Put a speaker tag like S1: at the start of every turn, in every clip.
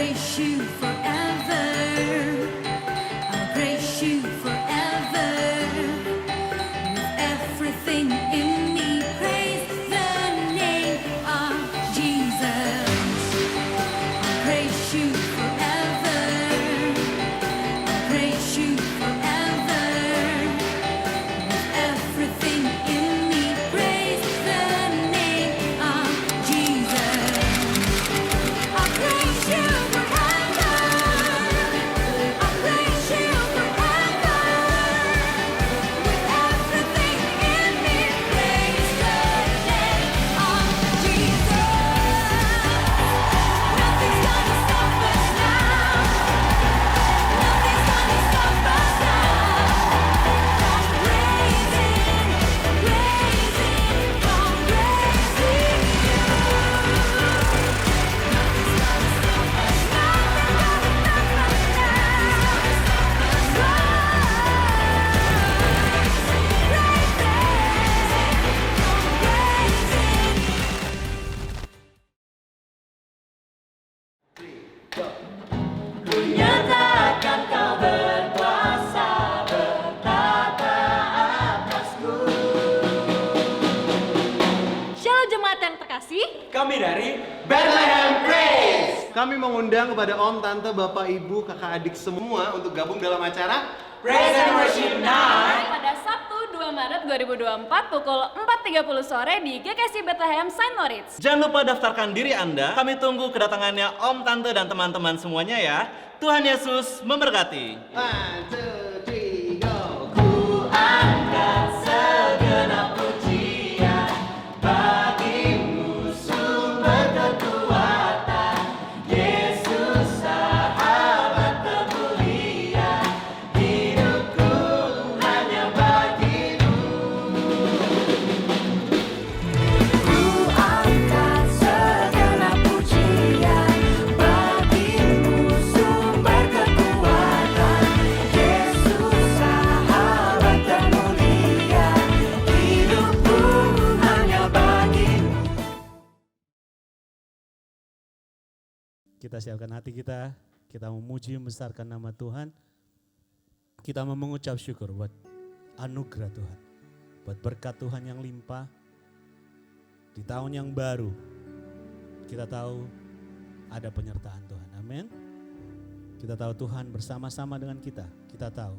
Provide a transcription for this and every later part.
S1: praise you forever. I'll praise you forever. With everything in me, praise the name of Jesus. I'll praise you forever. I'll praise you forever. With everything in me, praise the name of Jesus. I'll praise you forever. I'll praise you forever. With everything in me, praise the name of Jesus. Nothing's gonna stop us now. Nothing's gonna stop us now. From praising, from praising you. Nothing's gonna stop us now.
S2: Nyatakan kau berkuasa bertata atasku.
S3: Shalom jemaat yang terkasih.
S2: Kami dari Bethlehem Praise.
S4: Kami mengundang kepada om, tante, bapak, ibu, kakak, adik semua untuk gabung dalam acara
S2: Praise and Worship Night.
S3: Pada Sabtu 2 Maret 2024 pukul 4.30 sore di GKC Bethlehem Saint Moritz.
S5: Jangan lupa daftarkan diri Anda. Kami tunggu kedatangannya Om, Tante, dan teman-teman semuanya ya. Tuhan Yesus memberkati.
S4: 1, 2, 3, go.
S2: Ku angkat segenap pujian bagimu, sumber kekuatan. Yesus sahabat termulia, hidupku hanya bagimu. Ku angkat segenap pujian bagimu, sumber kekuatan. Yesus sahabat termulia, hidupku hanya bagimu.
S6: Kita siapkan hati kita memuji membesarkan nama Tuhan. Kita mau mengucap syukur buat anugerah Tuhan, buat berkat Tuhan yang limpah. Di tahun yang baru, kita tahu ada penyertaan Tuhan, amin. Kita tahu Tuhan bersama-sama dengan kita. Kita tahu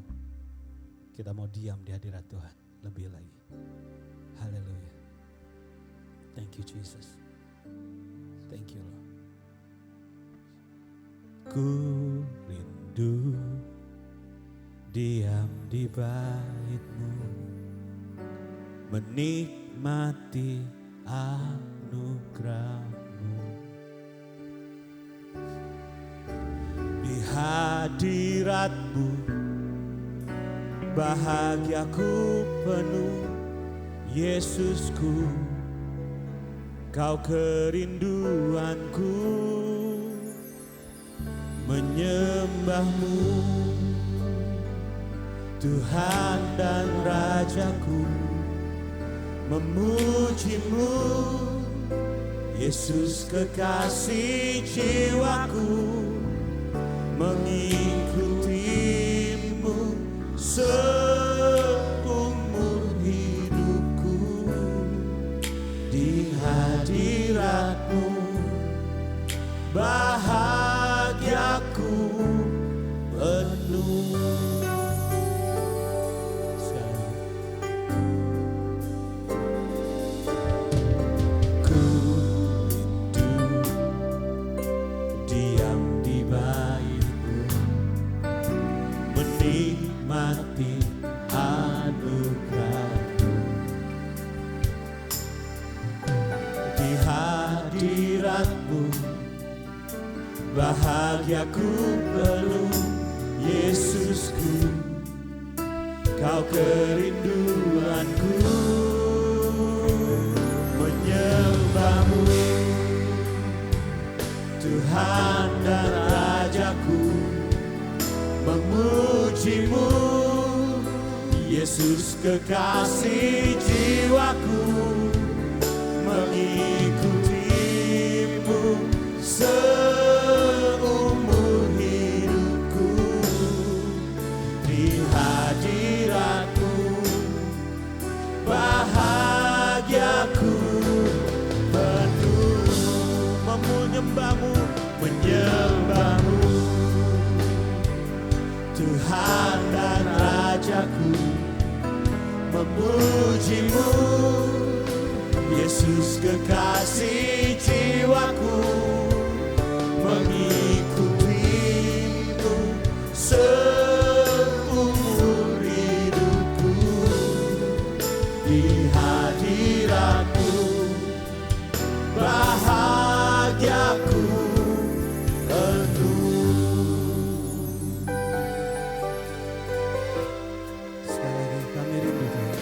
S6: kita mau diam di hadirat Tuhan lebih lagi. Haleluya. Thank you Jesus. Thank you Lord. Ku rindu diam di bait-Mu, menikmati anugerah-Mu. Di hadirat-Mu bahagiaku penuh, Yesusku, Kau kerinduanku. Menyembah-Mu, Tuhan dan Rajaku, memuji-Mu, Yesus kekasih jiwaku, mengikuti-Mu seumur hidupku. Di hadirat-Mu bahagiaku penuh. Ku rindu diam di bait-Mu, menikmati anugerah-Mu. Di hadirat-Mu bahagiaku penuh, Yesusku, Kau kerinduanku. Menyembah-Mu, Tuhan dan Rajaku, memuji-Mu, Yesus kekasih jiwaku, mengikuti-Mu seumur memujimu, Yesus kekasih jiwaku, mengikutimu seumur hidupku, di hadiratmu bahagiaku penuh. Sekali lagi kami rindukan,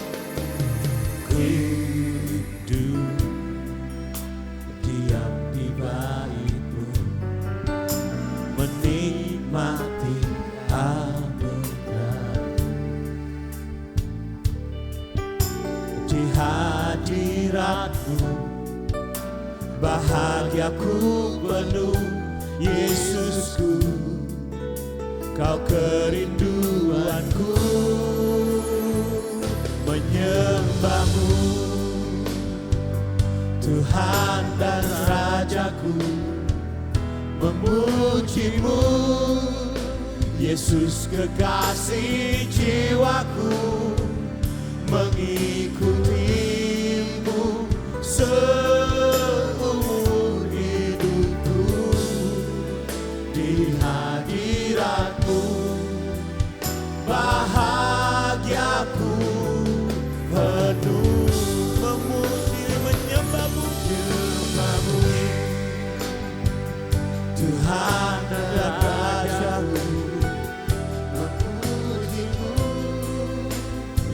S6: ku rindu diam di baitmu, menikmati anugerah di hadiratmu, bahagiaku penuh. Yesusku, kau kerinduanku, menyembahmu, Tuhan dan Rajaku, memujimu, Yesus kekasih jiwaku, mengikutimu seumur hidupku, di hadiratmu bahagiaku penuh. Memuji menyembahmu, Tuhan dan Rajaku, memujimu,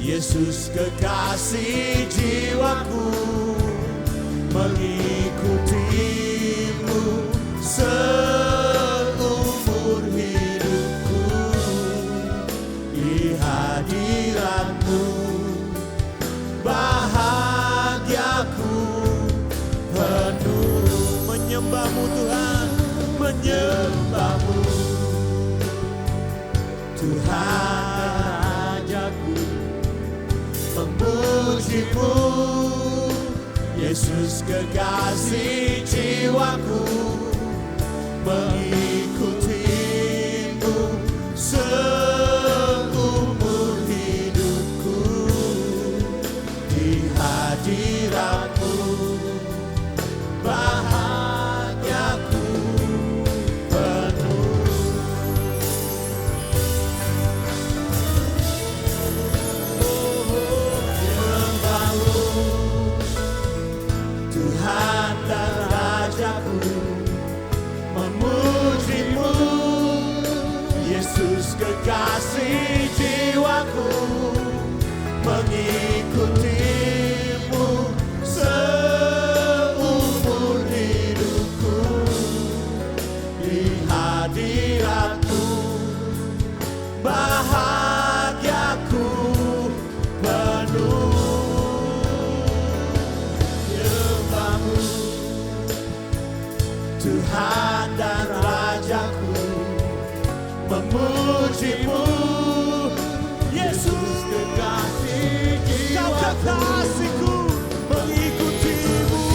S6: Yesus kekasih jiwaku, mengikutimu seumur hidupku, di hadiratmu bahagiaku penuh. Menyembahmu Tuhan, menyembahmu, Tuhan Rajaku, memujimu, Yesus kekasih jiwaku, mengikutimu seumur hidupku, di hadiratmu bahagiaku penuh. Menyembahmu, Tuhan dan Rajaku, memujimu, Yesus kekasih jiwaku, mengikutimu seumur hidupku, di hadiratmu bahagiaku penuh. Menyembahmu, Tuhan dan Rajaku, memujimu, Yesus kekasih jiwaku, kekasihku, mengikutimu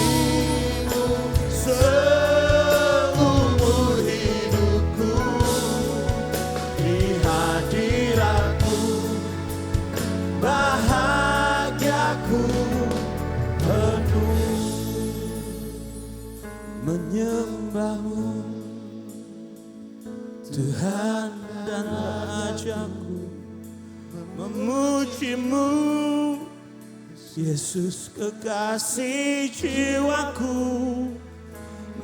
S6: seumur hidupku, di hadiratmu bahagiaku penuh. Menyembahmu, Tuhan dan Rajaku, memujimu, Yesus kekasih jiwaku,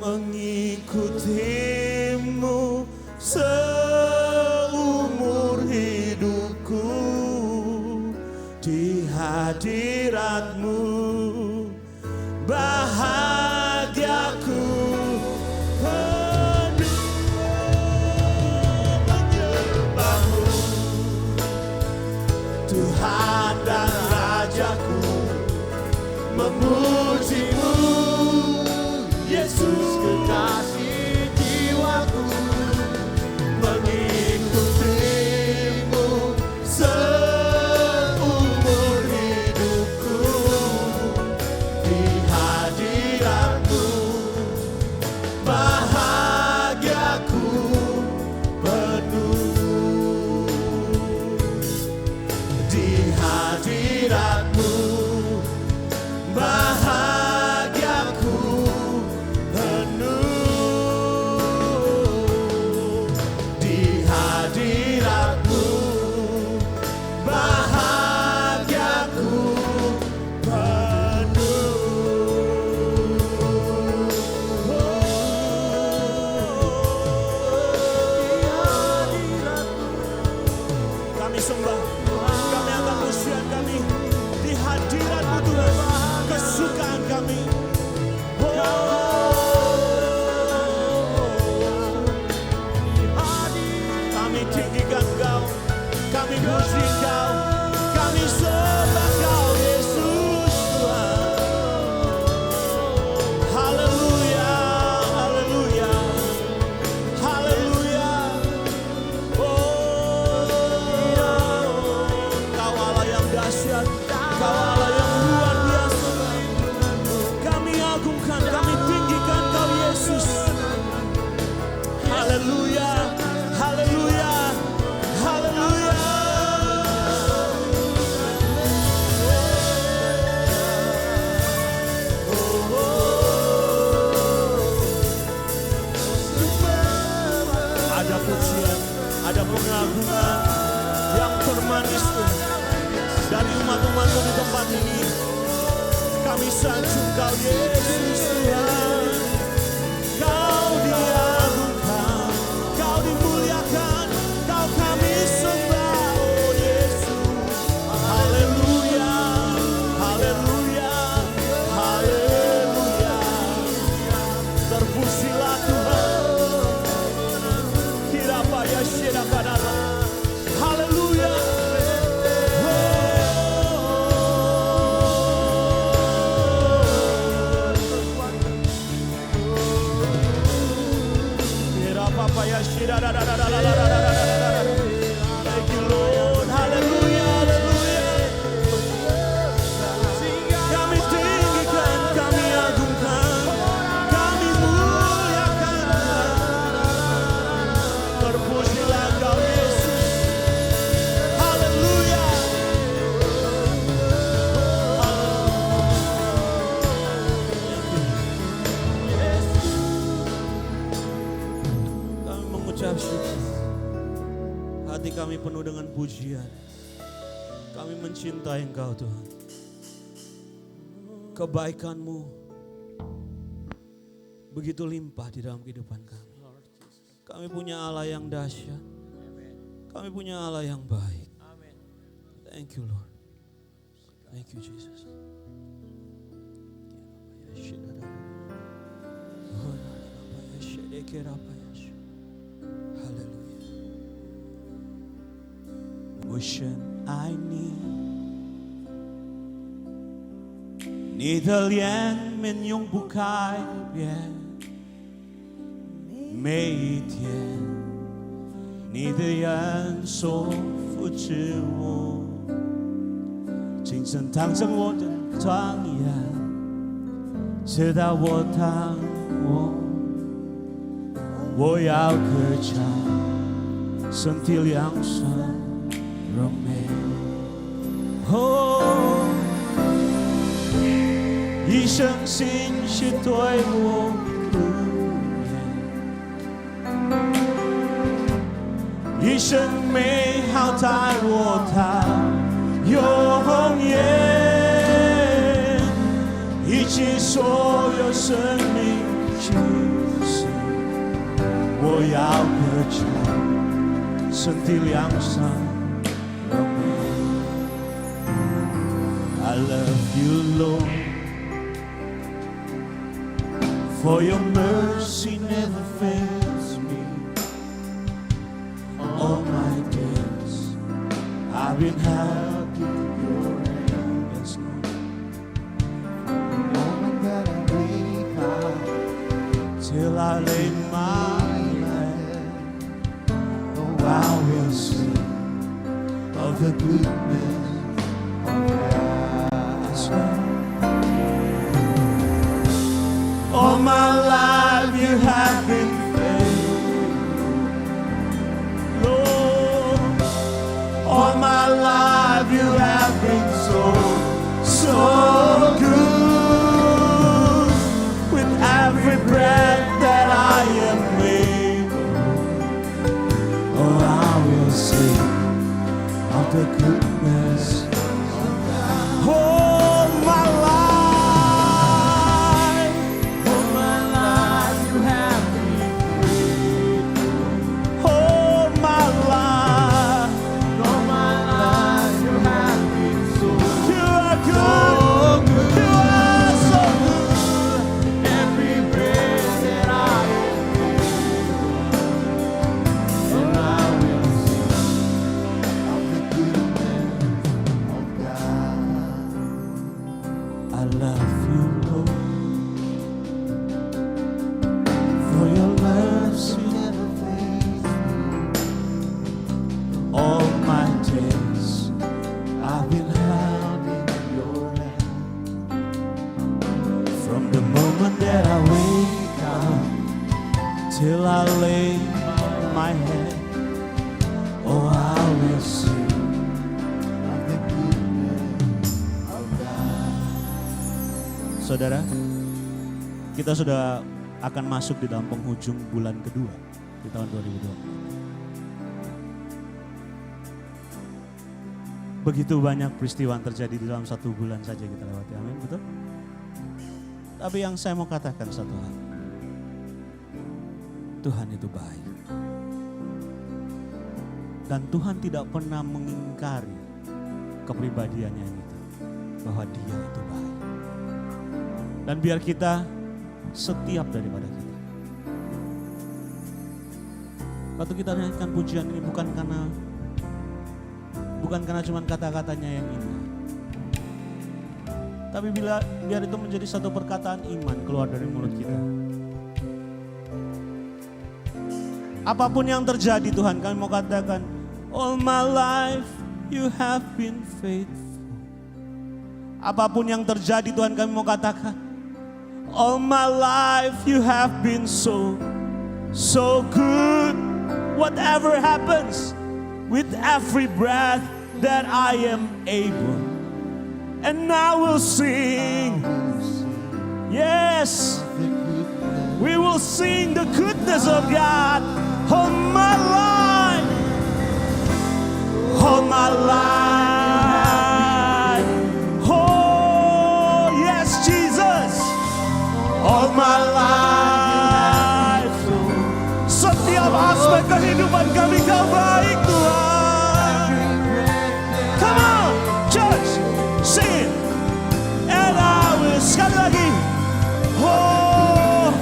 S6: mengikutimu seumur hidupku, di hadiratmu bahagiaku penuh. Menyembahmu, Tuhan dan Rajaku, memujimu, Yesus kekasih jiwaku, mengikutimu seumur hidupku, di hadiratmu bahagiaku penuh, di hadiratmu Kami tinggikan Kau, kami puji Kau, kami sembah Kau Yesus Tuhan. Haleluya, haleluya, haleluya. Oh, Kau Allah yang dahsyat, Kau Allah yang luar biasa. Kami agungkan, kami tinggikan Kau Yesus. Haleluya, haleluya, haleluya. Ada pujian, ada pengagungan yang termanis Tuhan dari umat-umat-Mu di tempat ini. Kami sanjung Kau Yesus Tuhan. Kau diagungkan, Kau dimuliakan, Kau kami sembah, oh Yesus. Haleluya, haleluya, haleluya. Terpujilah Tuhan. Kirapaya syirakanala. Haleluya. Kirapaya syirakanala. Thank you Lord. Haleluya, haleluya. Kami tinggikan, kami agungkan, kami muliakan. Terpujilah Kau Yesus. Haleluya. Kami mengucap syukur. Hati kami penuh dengan pujian. Kami mencintai Engkau Tuhan. Kebaikan-Mu begitu limpah di dalam kehidupan kami. Kami punya Allah yang dahsyat. Kami punya Allah yang baik. Thank you Lord. Thank you Jesus. Hallelujah. Ocean I ni的脸面永不改变，每一天你的眼手扶持我，今生当成我的庄严，直到我当我要歌唱，身体良善荣美。哦，一生心是对我不言，一生美好在我他永远，一起所有生命去世，我要歌唱，身体良善荣美。I love you, Lord, for your mercy never fails me. All my days I've been happy in your hand. Yes, Lord. The moment that I wake up till I lay my head, oh, I will sing of the goodness of God. Yes, Lord. All my life you have been faithful, Lord. All my life you have been so good. With every breath that I am able, oh, I will sing of the goodness of God. All my life. I lay my head, oh I will sing of the goodness of God. Saudara, kita sudah akan masuk di dalam penghujung bulan kedua di tahun 2024. Begitu banyak peristiwa yang terjadi di dalam satu bulan saja kita lewati, amin, betul? Tapi yang saya mau katakan satu hal, Tuhan itu baik. Dan Tuhan tidak pernah mengingkari kepribadiannya itu, bahwa Dia itu baik. Dan biar kita setiap daripada kita. Waktu kita naikkan pujian ini bukan karena cuma kata-katanya yang indah. Tapi biar itu menjadi satu perkataan iman keluar dari mulut kita. Apapun yang terjadi Tuhan, kami mau katakan, all my life you have been faithful. Apapun yang terjadi Tuhan, kami mau katakan, all my life you have been so good. Whatever happens, with every breath that I am able, and I will sing. Yes, we will sing the goodness of God all my life, all my life. Oh yes, Jesus, all my life. Setiap aspek kehidupan kami Kau baik Tuhan. Come on, church, sing it. And I will, sekali lagi. Oh,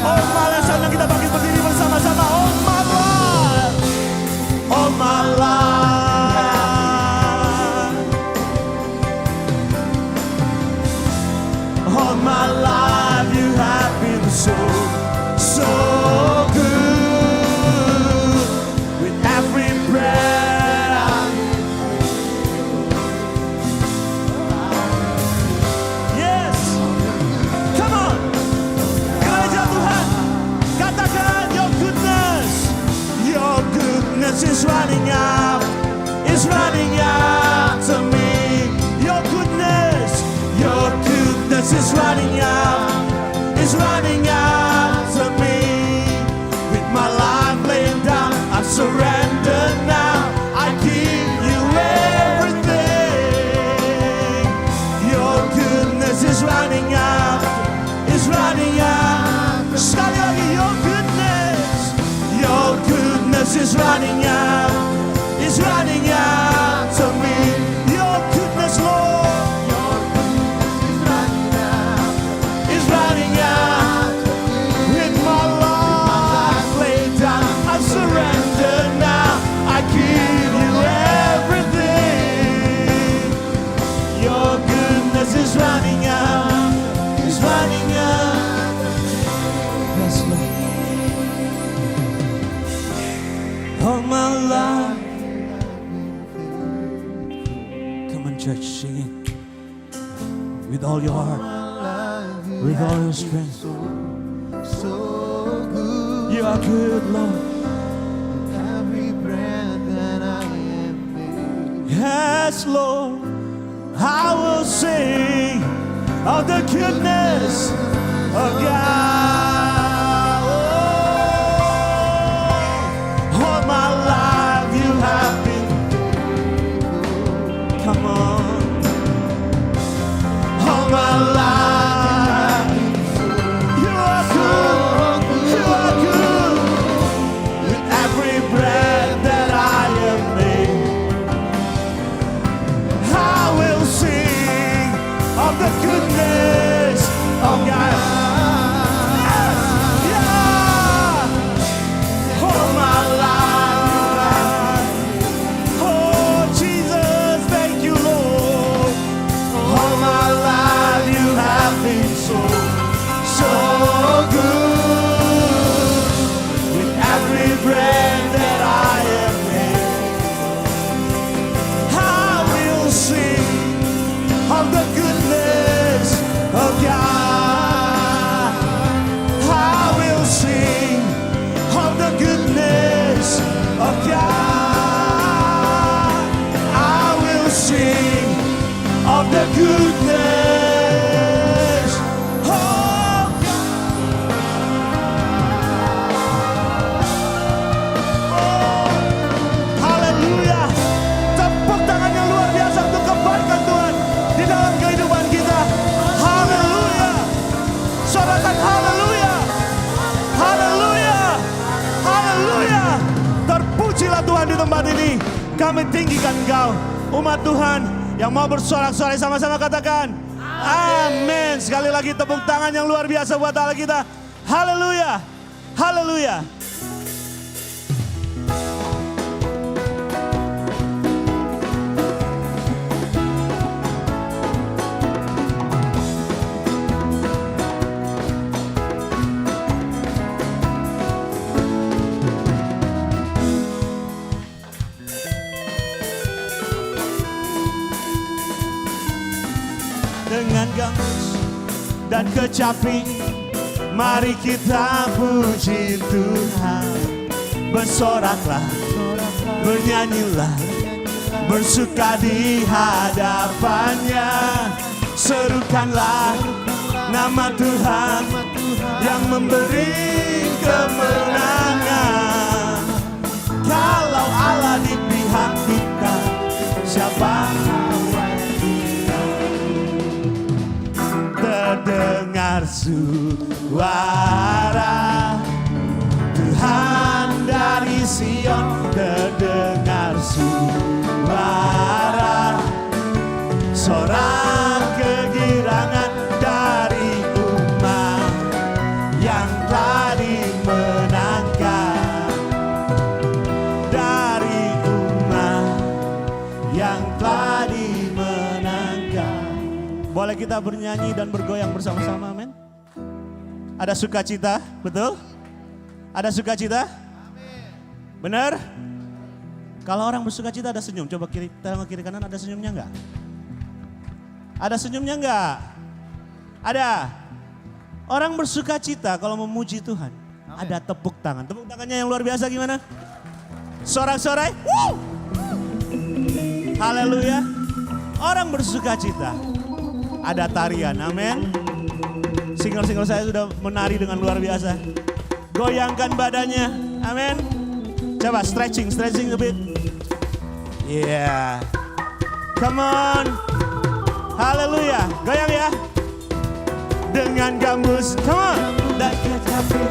S6: all my life, sana kita bangkit berdiri bersama-sama. All my life, all my life, all my life you have been so good. With every breath, yes, come on, gereja Tuhan, katakan your goodness is running out to me. Your goodness is running out to me. With my life laid down, I surrender now. I give you everything. Your goodness is running out. Sekali lagi, your goodness is running out to me. Your goodness, Lord, is running out. With my life laid down, I surrender now. I give you everything. Your goodness is running out. Yes, Lord. All my life. Come on, church, sing it with all your heart, with all your strength. You are good, Lord. Yes, Lord, I will sing of the goodness of God. Oh, all my life you have been. Come on, all my life you are good. You are good. With every breath that I am made, I will sing of the goodness of God. Yeah. All my life
S7: Oh God, I will sing of the goodness. Oh haleluya. Tepuk tangan yang luar biasa untuk kebaikan Tuhan di dalam kehidupan kita. Haleluya. Sorakan haleluya. Haleluya. Haleluya. Terpujilah Tuhan di tempat ini. Kami tinggikan Engkau. Umat Tuhan yang mau bersorak-sorai sama-sama katakan amin. Sekali lagi tepuk tangan yang luar biasa buat Allah kita. Haleluya. Haleluya. Dengan gambus dan kecapi, mari kita puji Tuhan. Bersoraklah, bernyanyilah, bersuka di hadapannya. Serukanlah nama Tuhan yang memberi kemenangan. Kalau Allah di pihak kita, siapa terdengar suara Tuhan dari Sion, terdengar suara sorak kegirangan dari umat yang telah dimenangkan, dari umat yang telah dimenangkan. Boleh kita bernyanyi dan bergoyang bersama-sama, amin. Ada sukacita, betul? Ada sukacita? Benar? Kalau orang bersukacita ada senyum, coba kiri kanan ada senyumnya enggak? Ada senyumnya enggak? Ada. Orang bersukacita kalau memuji Tuhan, ada tepuk tangan. Tepuk tangannya yang luar biasa gimana? Sorak-sorai. Haleluya. Orang bersukacita, ada tarian, amin. Single-single saya sudah menari dengan luar biasa. Goyangkan badannya, amin. Coba stretching a bit. Yeah. Come on. Haleluya. Goyang ya. Dengan gambus, come on. Dan kecapi,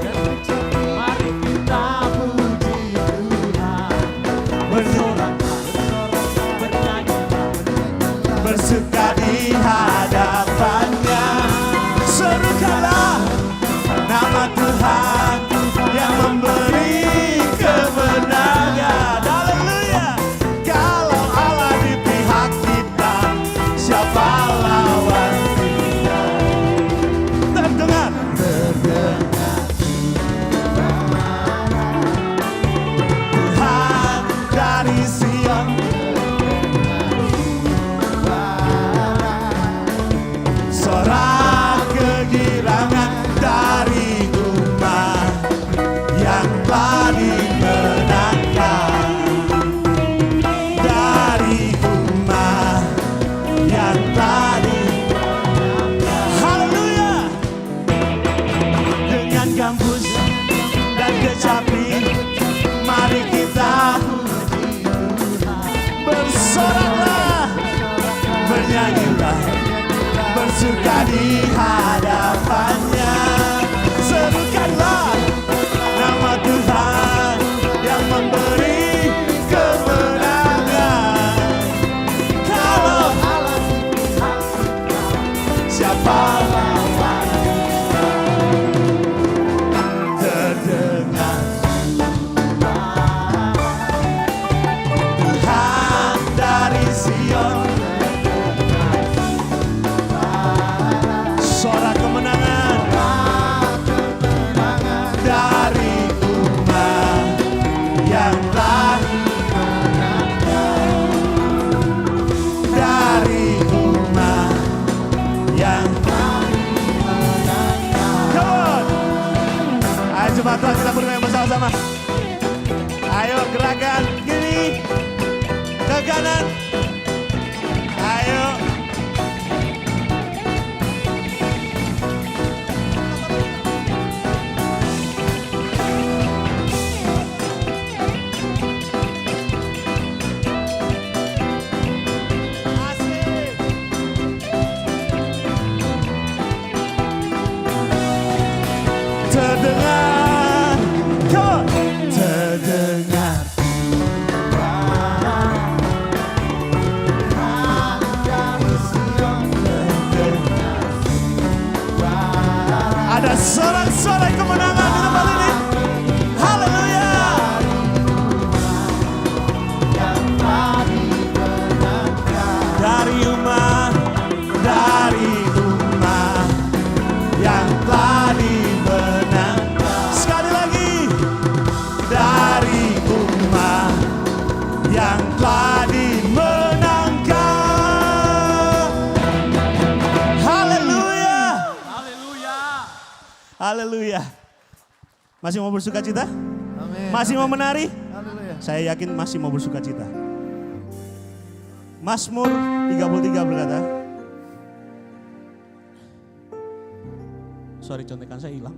S7: mari kita puji Tuhan. Bersorak, bersuka di hadapannya. Serukanlah nama Tuhan yang memberi kemenangan. Haleluya. Kalau Allah di pihak kita, siapa lawan kita? Terdengar Tuhan dari Sion, sorak kegirangan dari umat yang telah dimenangkan, dari umat yang telah dimenangkan. Haleluya. Dengan gambus dan kecapi, mari kita bersoraklah, bernyanyilah, bersuka di hadapannya. Serukanlah nama Tuhan yang memberi kemenangan. Kalau Allah siapa lawan kita? Terdengar Tuhan dari Sion, sorak kemenangan dari umat yang telah dimenangkan, dari umat yang telah dimenangkan. Come on. Ayo cepat kita bermain bersama-sama. Ayo. gerakan kiri, ke kanan. Ayo. Asik. Terdengar, come on. Terdengar. Ada sorak-sorai kemenangan di tempat ini. Haleluya. Dari umat yang telah dimenangkan. Sekali lagi. Dari umat yang telah dimenangkan. Haleluya. Haleluya. Masih mau bersuka cita? Masih mau menari? Saya yakin masih mau bersuka cita. Mazmur 33 berkata, sorry contekan saya hilang.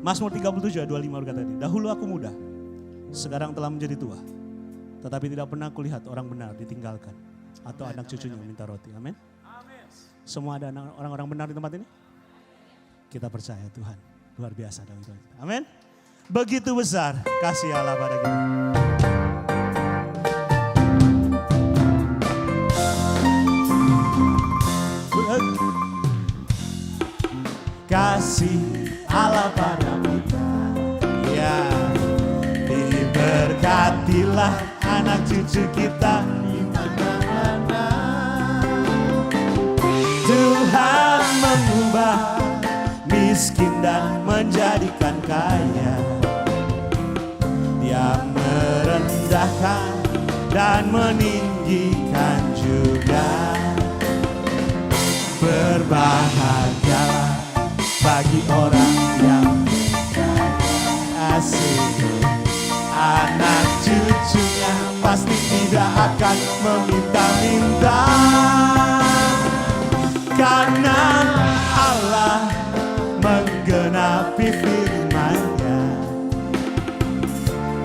S7: Mazmur 37 ayat 25 berkata ini, dahulu aku muda, sekarang telah menjadi tua, tetapi tidak pernah kulihat orang benar ditinggalkan atau anak cucunya minta roti. Amin. Semua ada orang-orang benar di tempat ini? Kita percaya Tuhan luar biasa dalam hidup kita. Amin. Begitu besar kasih Allah pada kita. Kasih Allah pada kita. Ya, diberkatilah anak cucu kita di mana-mana. Tuhan mengubah miskin dan menjadikan kaya. Dia merendahkan dan meninggikan juga. Berbahagialah bagi orang yang asik. Anak cucunya pasti tidak akan meminta-minta. Karena Allah menggenapi firman-Nya.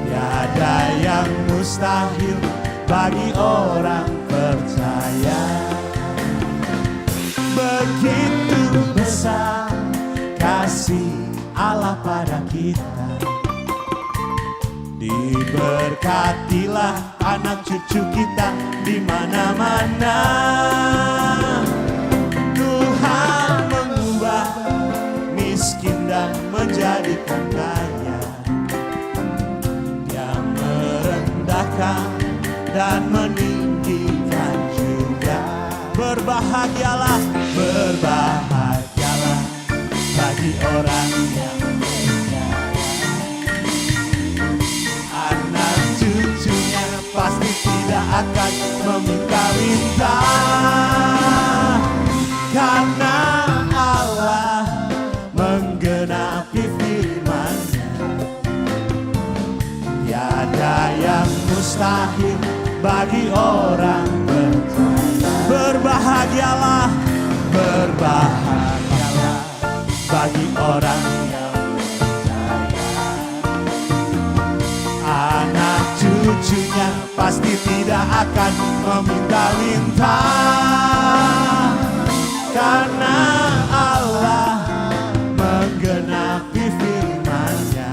S7: Tiada yang mustahil bagi orang percaya. Begitu besar kasih Allah pada kita. Diberkatilah anak cucu kita di mana-mana. Tuhan mengubah miskin dan menjadikan kaya. Dia merendahkan dan meninggikan juga. Berbahagialah, berbahagialah bagi orang yang percaya. Anak cucunya pasti tidak akan meminta-minta. Karena Allah menggenapi firman-Nya. Tiada yang mustahil bagi orang percaya. Berbahagialah, berbahagialah bagi orang yang percaya. Anak cucunya pasti tidak akan meminta-minta. Karena Allah menggenapi firman-Nya.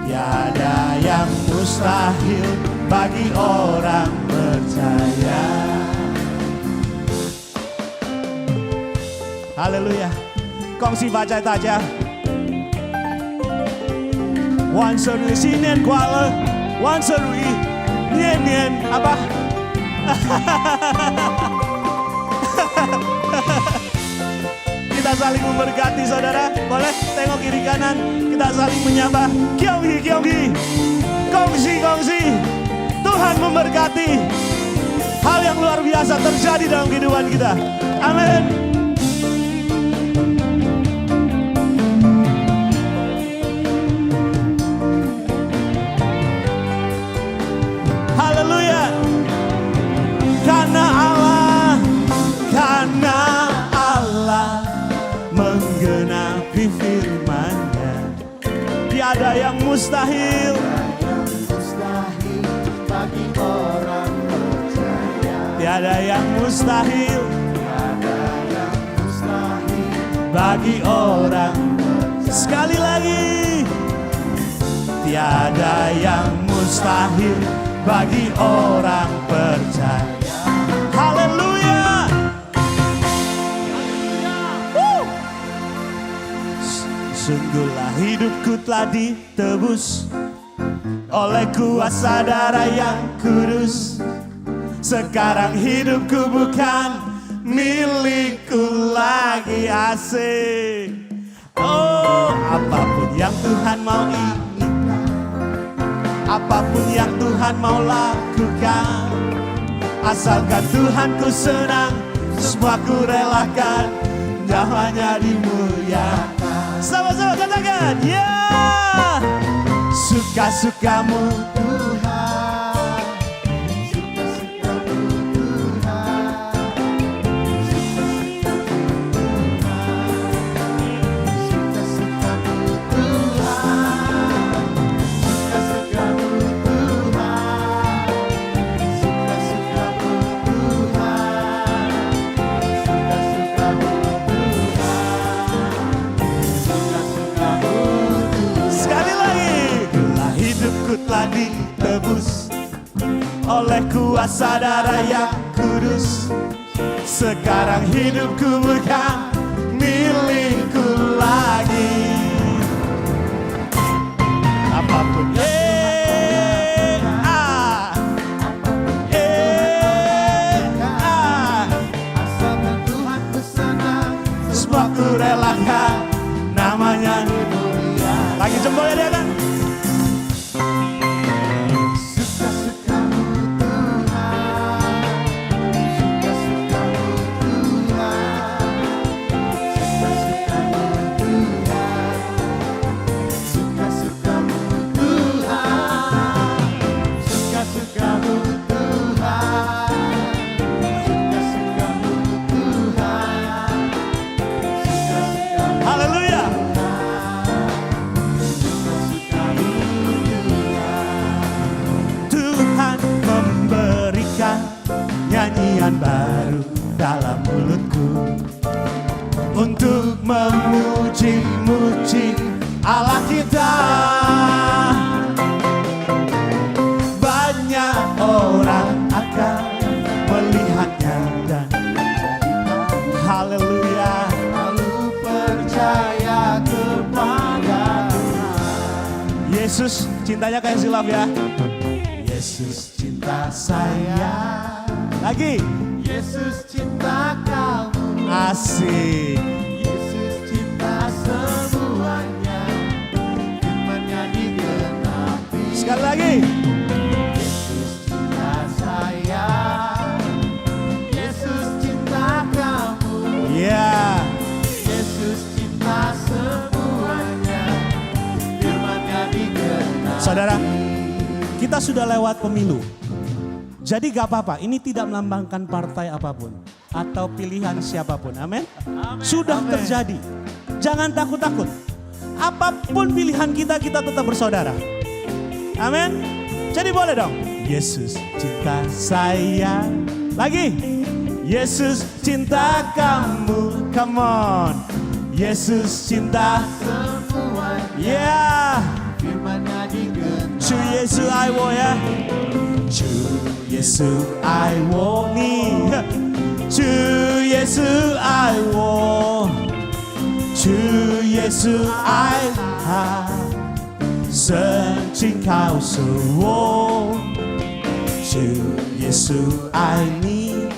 S7: Tiada yang mustahil bagi orang percaya. Haleluya. 恭喜发财大家，万事如意，新年快乐，万事如意，年年apa? Kita saling memberkati saudara. Boleh tengok kiri kanan. Kita saling menyapa. Kyonghi, kyonghi. Kongsi, kongsi. Tuhan memberkati. Hal yang luar biasa terjadi dalam kehidupan kita. Amin. mustahil.
S2: Mustahil bagi orang percaya.
S7: Tiada yang mustahil bagi orang. Sekali lagi. Tiada yang mustahil bagi orang percaya. Haleluya. Sungguhlah hidupku telah ditebus oleh kuasa darah yang kudus. Sekarang hidupku bukan milikku lagi, asik. Oh, apapun yang Tuhan mau inginkan, apapun yang Tuhan mau lakukan, asalkan Tuhanku senang, semua ku relakan, namanya dimuliakan. Sama-sama katakan, ya. Suka-sukamu Tuhan, suka-sukamu Tuhan, suka-sukamu Tuhan, suka-sukamu Tuhan, suka-sukamu Tuhan, suka-sukamu Tuhan. Sekali lagi. Gelah hidupku telah ditebus oleh kuasa darah yang kudus. Sekarang hidupku bukan milikku lagi. Apapun asalkan Tuhanku senang, semua ku relakan, namanya dimuliakan. Lagi jempolnya dia kan? Suka-sukamu Tuhan, suka-sukamu Tuhan, suka-sukamu Tuhan, suka-sukamu Tuhan, suka-sukamu Tuhan, suka-sukamu Tuhan, suka-sukamu. Haleluya. Tuhan memberikan nyanyian baru dalam mulutku untuk memuji-muji Allah kita. Banyak orang akan melihatnya dan haleluya, lalu percaya kepada Yesus. Cintanya kayak silap ya. Yesus cinta saya. Lagi. Yesus cinta kamu. Asik. Yesus cinta semuanya. Firman-Nya digenapi. Sekali lagi. Yesus cinta saya. Yesus cinta kamu. Iya. Yesus cinta semuanya. Firman-Nya digenapi. Saudara, kita sudah lewat pemilu. Jadi gak apa-apa, ini tidak melambangkan partai apapun atau pilihan siapapun. Amin. Sudah terjadi. Jangan takut-takut. Apapun pilihan kita, kita tetap bersaudara. Amin. Jadi boleh dong. Yesus cinta saya. Lagi. Yesus cinta kamu. Come on. Yesus cinta semuanya. Yeah. 주 예수 아이워 야. 주 예수 아이워 니. 주 예수 아이워. 주 예수 아이하. 圣经告诉我，主耶稣爱你，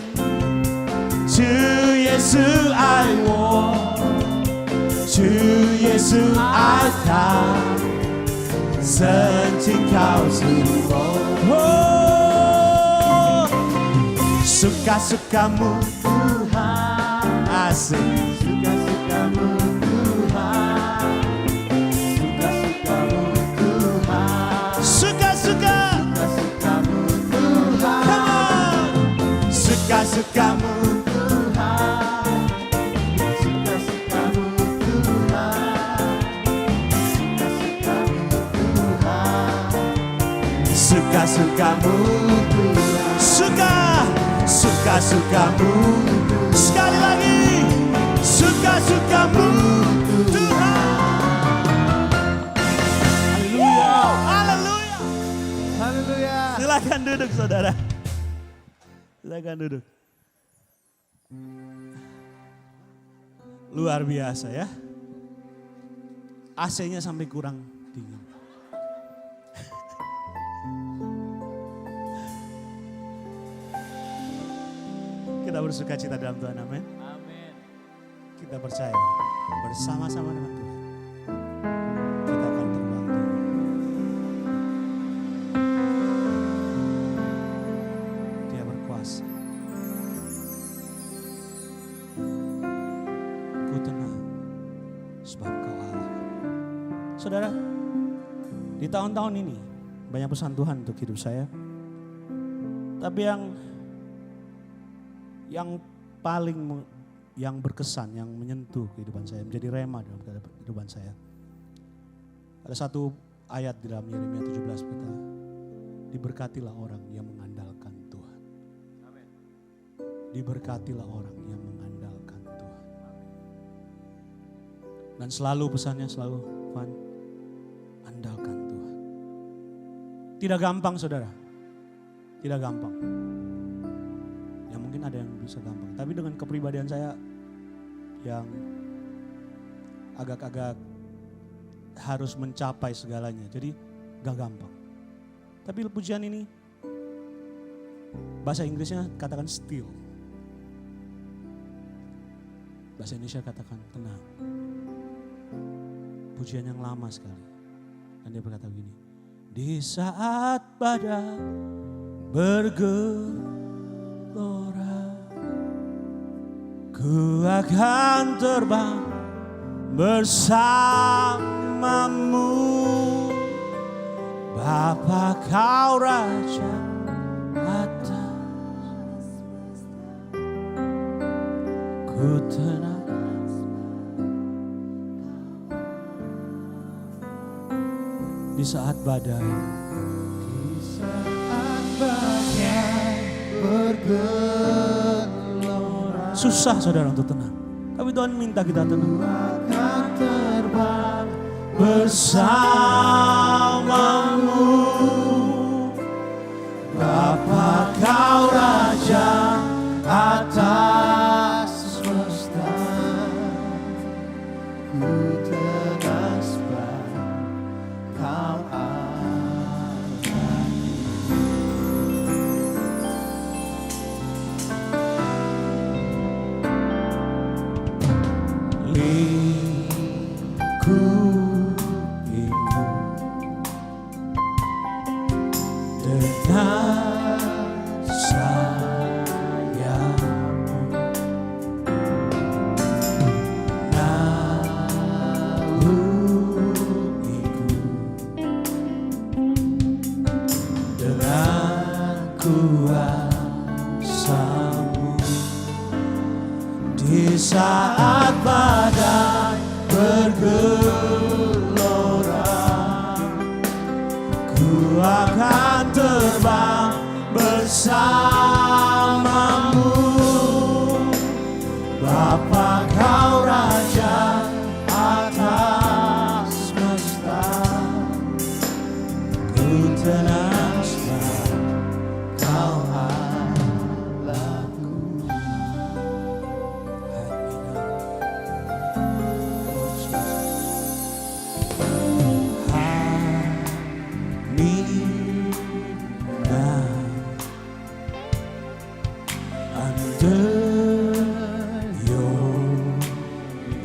S7: 主耶稣爱我，主耶稣爱他。圣经告诉我，suka-sukamu Tuhan, asik. Suka-sukamu Tuhan, suka-sukamu Tuhan, suka-suka, suka-sukamu Tuhan, come on, suka-sukamu Tuhan, suka-sukamu Tuhan. suka-sukamu Tuhan. Suka-sukamu. Sekali lagi, suka-sukamu Tuhan. Haleluya.
S2: Haleluya.
S7: Silakan duduk saudara. Silakan duduk. Luar biasa ya. AC-nya sampai kurang dingin. Kita bersuka cita dalam Tuhan, amin. Kita percaya bersama-sama dengan Tuhan kita akan terbantu. Dia berkuasa. Ku tenang sebab Kau Allah. Saudara, di tahun-tahun ini banyak pesan Tuhan untuk hidup saya. Tapi yang paling yang berkesan, yang menyentuh kehidupan saya, menjadi rema dalam kehidupan saya. Ada satu ayat di dalam Yeremia 17 berkata, diberkatilah orang yang mengandalkan Tuhan. Diberkatilah orang yang mengandalkan Tuhan. Dan selalu pesannya selalu, Tuhan, andalkan Tuhan. Tidak gampang saudara, tidak gampang. Ya mungkin ada yang bisa gampang, tapi dengan kepribadian saya yang agak-agak harus mencapai segalanya, jadi gak gampang. Tapi pujian ini, bahasa Inggrisnya katakan still. Bahasa Indonesia katakan tenang. Pujian yang lama sekali. Dan dia berkata begini, di saat badai bergelora, ku akan terbang bersamamu. Bapa Kau Raja atas, ku tenang. Di saat badai,
S2: Bergelora
S7: susah saudara untuk tenang. Tapi Tuhan minta kita tenang.
S2: akan terbang
S7: Bersamamu, Bapa Kau Raja atas semesta.
S2: ku tenang sebab Kau
S7: dengan sayangmu, naungiku dengan kuasa-Mu. Di saat badai bergelora, ku akan terbang bersamamu. Bapa Kau Raja atas semesta, ku tenang sebab Kau Allahku. Under your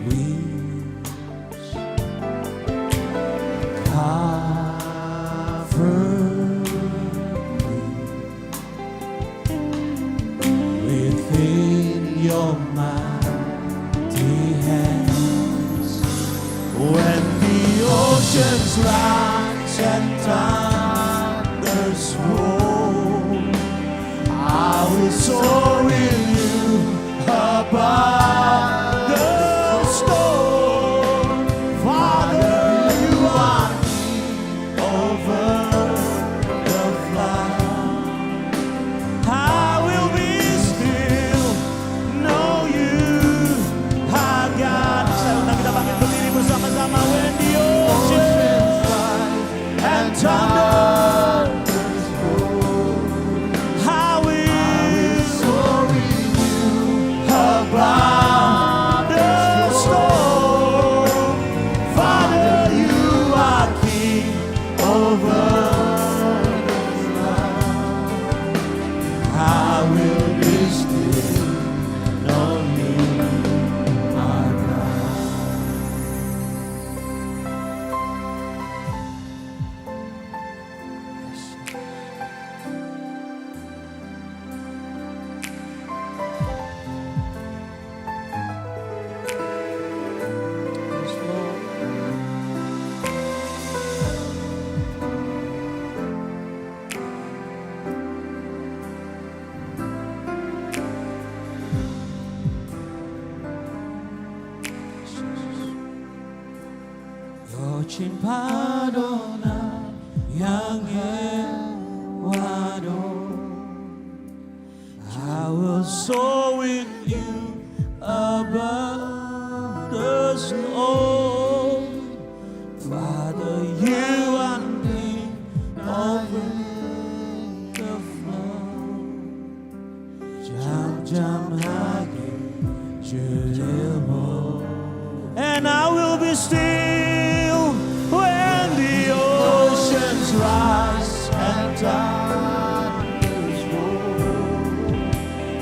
S7: wings, cover me within your mighty hands. When the oceans rise and thunders roll, I will soar with you above the storm. Father, you are over the thunders roll, I will soar with you above the storm. Father, you are king over this land. I will be still, know you are God. Yes, Lord. 여친 파도나 향해 와도 I will soar with you above the storm. Father, you are king over the flood. 잠잠하게 주려고. And I will be still when the oceans rise and thunders roll.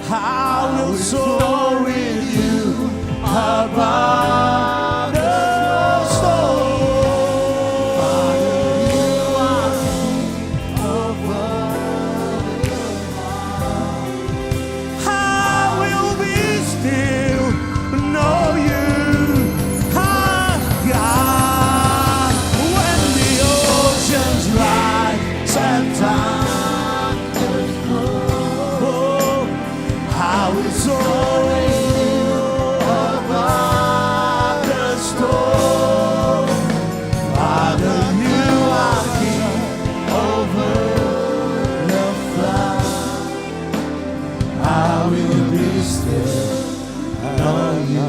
S7: I will soar with you above the storm. Father, you are king over the land. I will be still, know you. When the oceans rise and thunders roll, I will soar above the storm. Father, you are king over the flood. I will be still, know you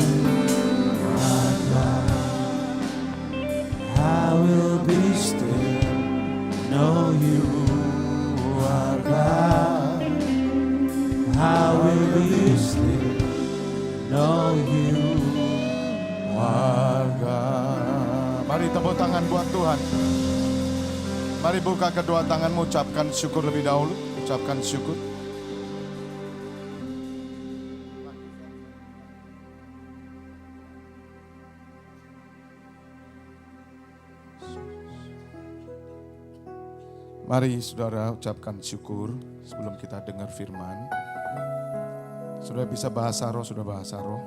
S7: are God. I will be still, know you are God. I will be still, know you are God.
S8: Mari tepuk tangan buat Tuhan. Mari buka kedua tanganmu, ucapkan syukur lebih dahulu. Ucapkan syukur. Mari saudara ucapkan syukur sebelum kita dengar firman. Sudah bisa bahasa roh, sudah bahasa roh.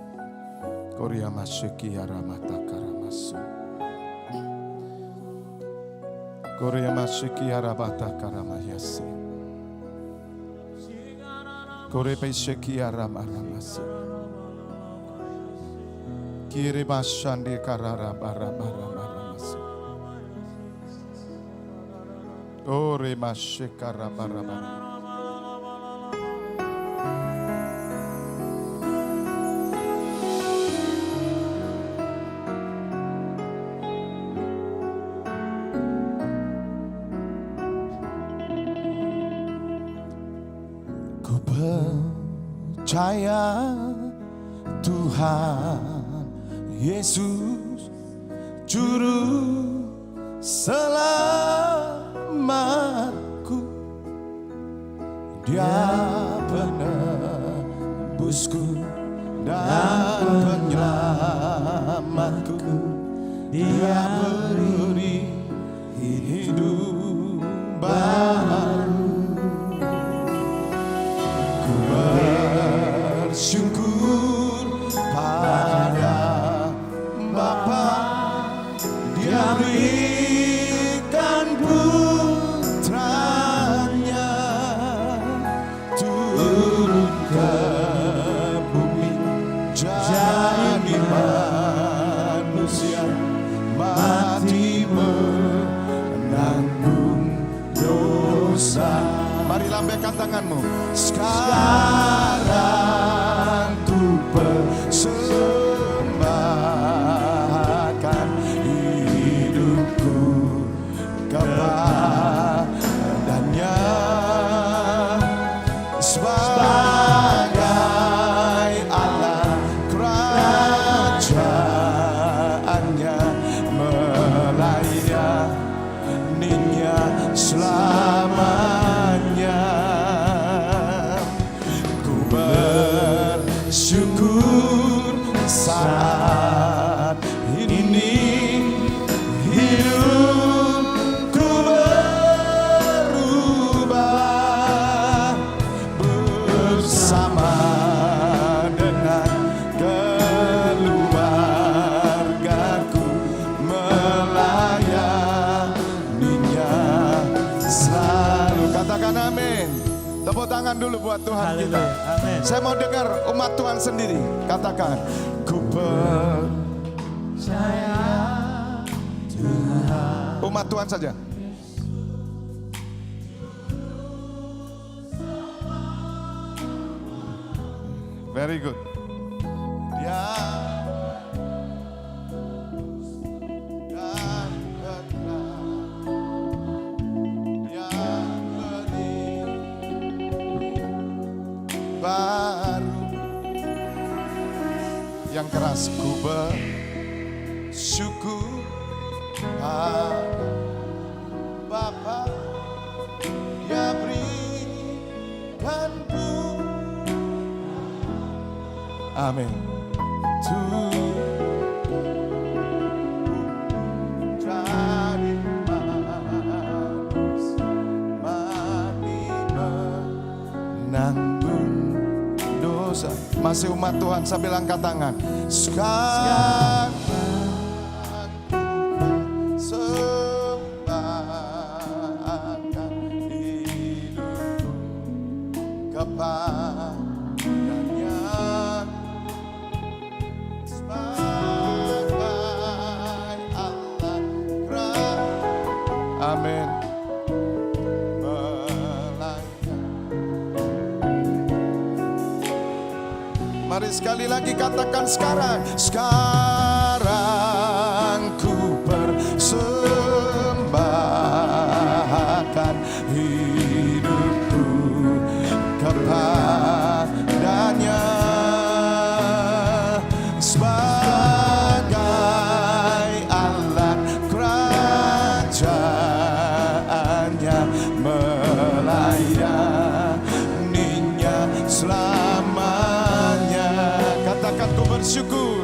S8: Korea masyiki haramata karamasu. Korea masyiki harabata karamayasi. Korea pesyiki haramaramasi. Kiri masyandi kararabarabarabaramasi. Ore masyikara barabara.
S7: Ku percaya Tuhan Yesus Juru selamatku. Dia penebusku dan penyelamatku. Dia beri hidup baru. Ku bersyukur pada Bapa, Dia berikan putranya turun ke bumi jadi manusia, mati menanggung dosa. Mari lambaikan tanganmu. Sekarang ku persembahkan hidupku kepada
S8: Tepuk tangan dulu buat Tuhan kita.
S7: Haleluya. Amin.
S8: Saya mau dengar umat Tuhan sendiri. Katakan, ku
S2: Percaya Tuhan.
S8: umat Tuhan saja. Very good. Dia dan benar. Dia beri baru. Yang keras ku bersyukur pada Bapa, Dia berikan ku. Amin. Jadi mati menanggung dosa. Masih umat Tuhan sambil angkat tangan. Sekarang persembahkan hidupku kepadanya sebagai Allah Amin. Mari sekali lagi katakan sekarang. Sekarang ku persembahkan hidupku kepadanya sebagai alat kerajaannya, melayaninya selamanya. Katakan ku bersyukur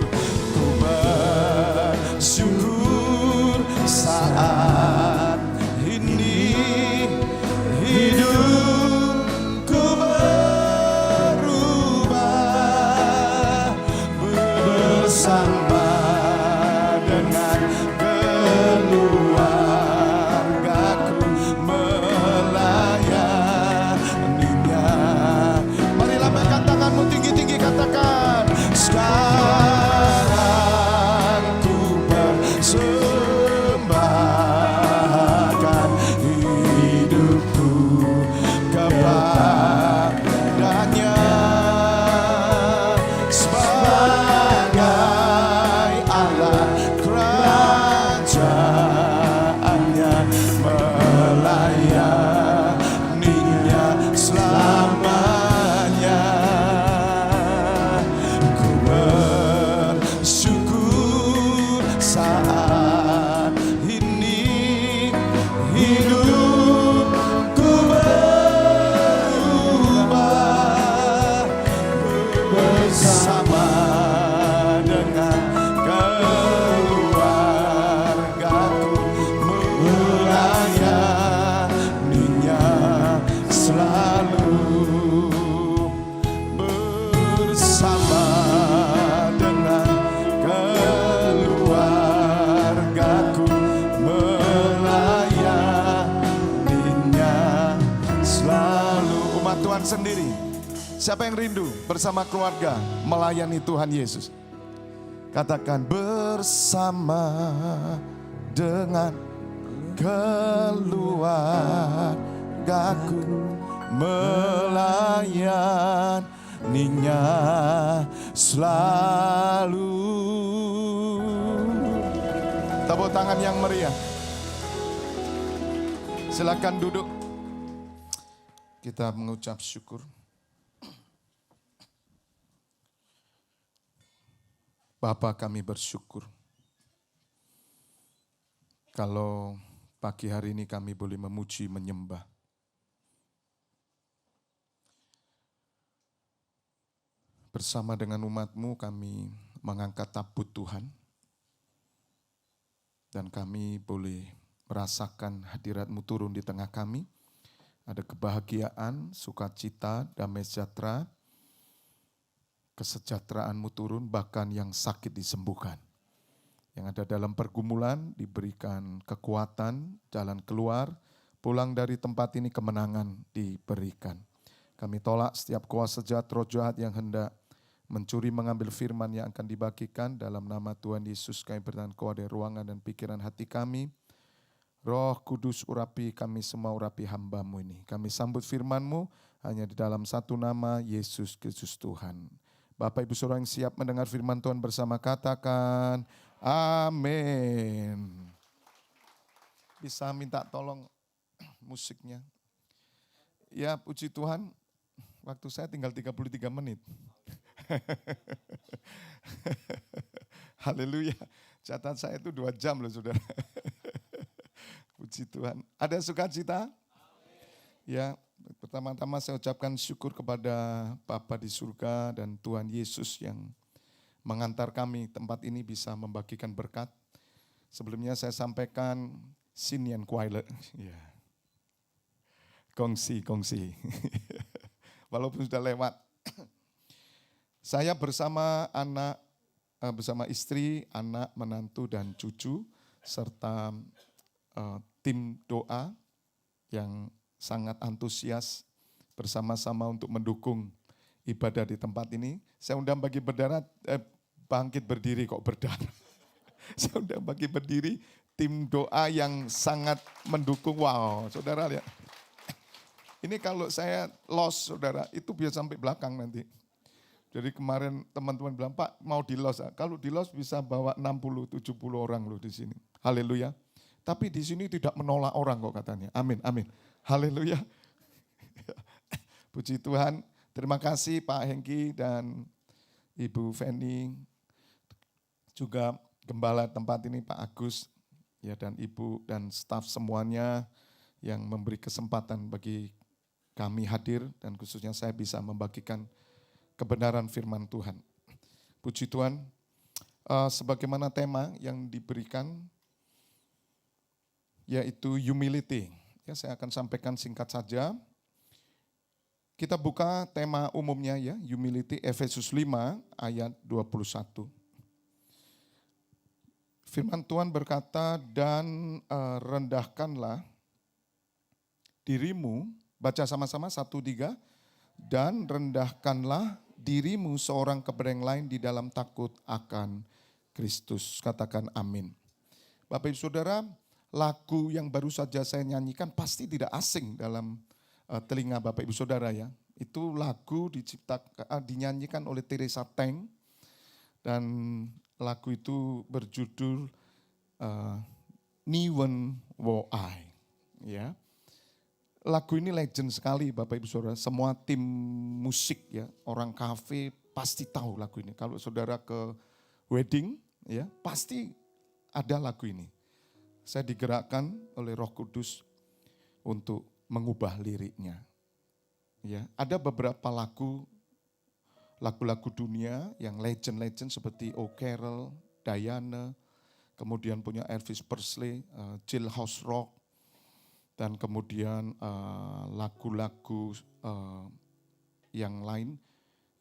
S8: saat ini hidupku berubah bersama dengan keluargaku melayaninya. Mari lambaikan tanganmu tinggi-tinggi, katakan sekarang ku persembahkan hidupku kepadanya sebagai alat kerajaannya, melayaninya selamanya. Ku bersyukur saat ini hidupku berubah bersama dengan keluargaku melayaninya selalu bersama dengan keluargaku melayaninya selalu. Umat Tuhan sendiri, siapa yang rindu bersama keluarga melayani Tuhan Yesus? Katakan bersama dengan keluargaku melayaninya selalu. Tepuk tangan yang meriah. Silakan duduk. Kita mengucap syukur. Bapa, kami bersyukur kalau pagi hari ini kami boleh memuji, menyembah. Bersama dengan umat-Mu kami mengangkat tabut Tuhan. Dan kami boleh merasakan hadirat-Mu turun di tengah kami. Ada kebahagiaan, sukacita, damai sejahtera, kesejahteraan-Mu turun, bahkan yang sakit disembuhkan. Yang ada dalam pergumulan diberikan kekuatan, jalan keluar, pulang dari tempat ini kemenangan diberikan. Kami tolak setiap kuasa jahat, roh jahat yang hendak mencuri mengambil firman yang akan dibagikan. Dalam nama Tuhan Yesus kami bertahan kau ada ruangan dan pikiran hati kami. Roh Kudus urapi kami semua, urapi hamba-Mu ini. Kami sambut firman-Mu hanya di dalam satu nama, Yesus Kristus Tuhan. Bapak Ibu Saudara yang siap mendengar firman Tuhan bersama, katakan amin. Bisa minta tolong musiknya. Ya puji Tuhan, waktu saya tinggal 33 menit. Haleluya, catatan saya itu 2 jam loh saudara. Puji Tuhan. Ada sukacita? Ya, pertama-tama saya ucapkan syukur kepada Bapa di surga dan Tuhan Yesus yang mengantar kami tempat ini bisa membagikan berkat. Sebelumnya saya sampaikan Sinian Kuaile. Ya. Kongsi. Walaupun sudah lewat. Saya bersama bersama istri, anak, menantu dan cucu serta tim doa yang sangat antusias bersama-sama untuk mendukung ibadah di tempat ini. Saya undang bagi bangkit berdiri kok berdarah. Saya undang bagi berdiri tim doa yang sangat mendukung. Wow, saudara lihat. Ini kalau saya lost saudara, itu biasa sampai belakang nanti. Jadi kemarin teman-teman bilang, Pak mau di lost. Kalau di lost bisa bawa 60-70 orang loh di sini. Haleluya. Tapi di sini tidak menolak orang kok katanya. Amin, amin. Haleluya. Puji Tuhan. Terima kasih Pak Hengki dan Ibu Feni. Juga gembala tempat ini Pak Agus. Ya, dan Ibu dan staf semuanya yang memberi kesempatan bagi kami hadir. Dan khususnya saya bisa membagikan kebenaran firman Tuhan. Puji Tuhan. Sebagaimana tema yang diberikan, yaitu humility. Ya, saya akan sampaikan singkat saja. Kita buka tema umumnya ya, humility, Efesus 5 ayat 21. Firman Tuhan berkata, dan rendahkanlah dirimu, baca sama-sama 1-3, dan rendahkanlah dirimu seorang kepada yang lain di dalam takut akan Kristus. Katakan amin. Bapak Ibu Saudara, lagu yang baru saja saya nyanyikan pasti tidak asing dalam telinga Bapak Ibu Saudara ya. Itu lagu dinyanyikan oleh Teresa Teng dan lagu itu berjudul Niwen Wo Ai. Ya. Lagu ini legend sekali Bapak Ibu Saudara. Semua tim musik ya, orang kafe pasti tahu lagu ini. Kalau saudara ke wedding ya, pasti ada lagu ini. Saya digerakkan oleh Roh Kudus untuk mengubah liriknya. Ya, ada beberapa lagu-lagu dunia yang legend-legend seperti O Carol, Diana, kemudian punya Elvis Presley, Jailhouse Rock, dan kemudian lagu-lagu yang lain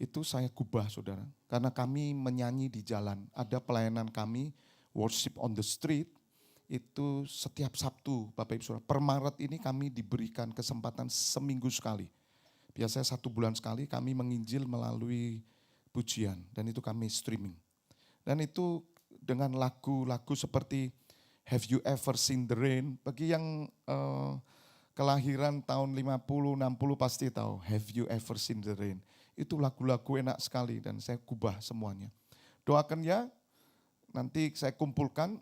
S8: itu saya gubah saudara. Karena kami menyanyi di jalan, ada pelayanan kami worship on the street. Itu setiap Sabtu Bapak Ibu Saudara. Per Maret ini kami diberikan kesempatan seminggu sekali. Biasanya 1 bulan sekali kami menginjil melalui pujian. Dan itu kami streaming. Dan itu dengan lagu-lagu seperti Have You Ever Seen the Rain. Bagi yang kelahiran tahun 50-60 pasti tahu Have You Ever Seen the Rain. Itu lagu-lagu enak sekali dan saya kubah semuanya. Doakan ya, nanti saya kumpulkan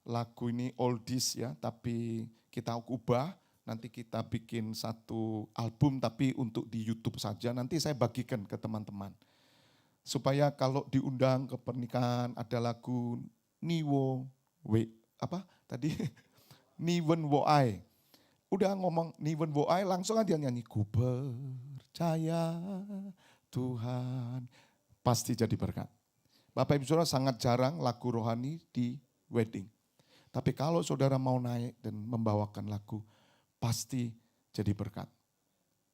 S8: lagu ini oldies ya, tapi kita ubah, nanti kita bikin satu album tapi untuk di YouTube saja, nanti saya bagikan ke teman-teman. Supaya kalau diundang ke pernikahan ada lagu Niwen Wo Ai. Udah ngomong Niwen Wo Ai langsung aja nyanyi, ku percaya Tuhan. Pasti jadi berkat. Bapak Ibu Saudara sangat jarang lagu rohani di wedding. Tapi kalau saudara mau naik dan membawakan lagu, pasti jadi berkat.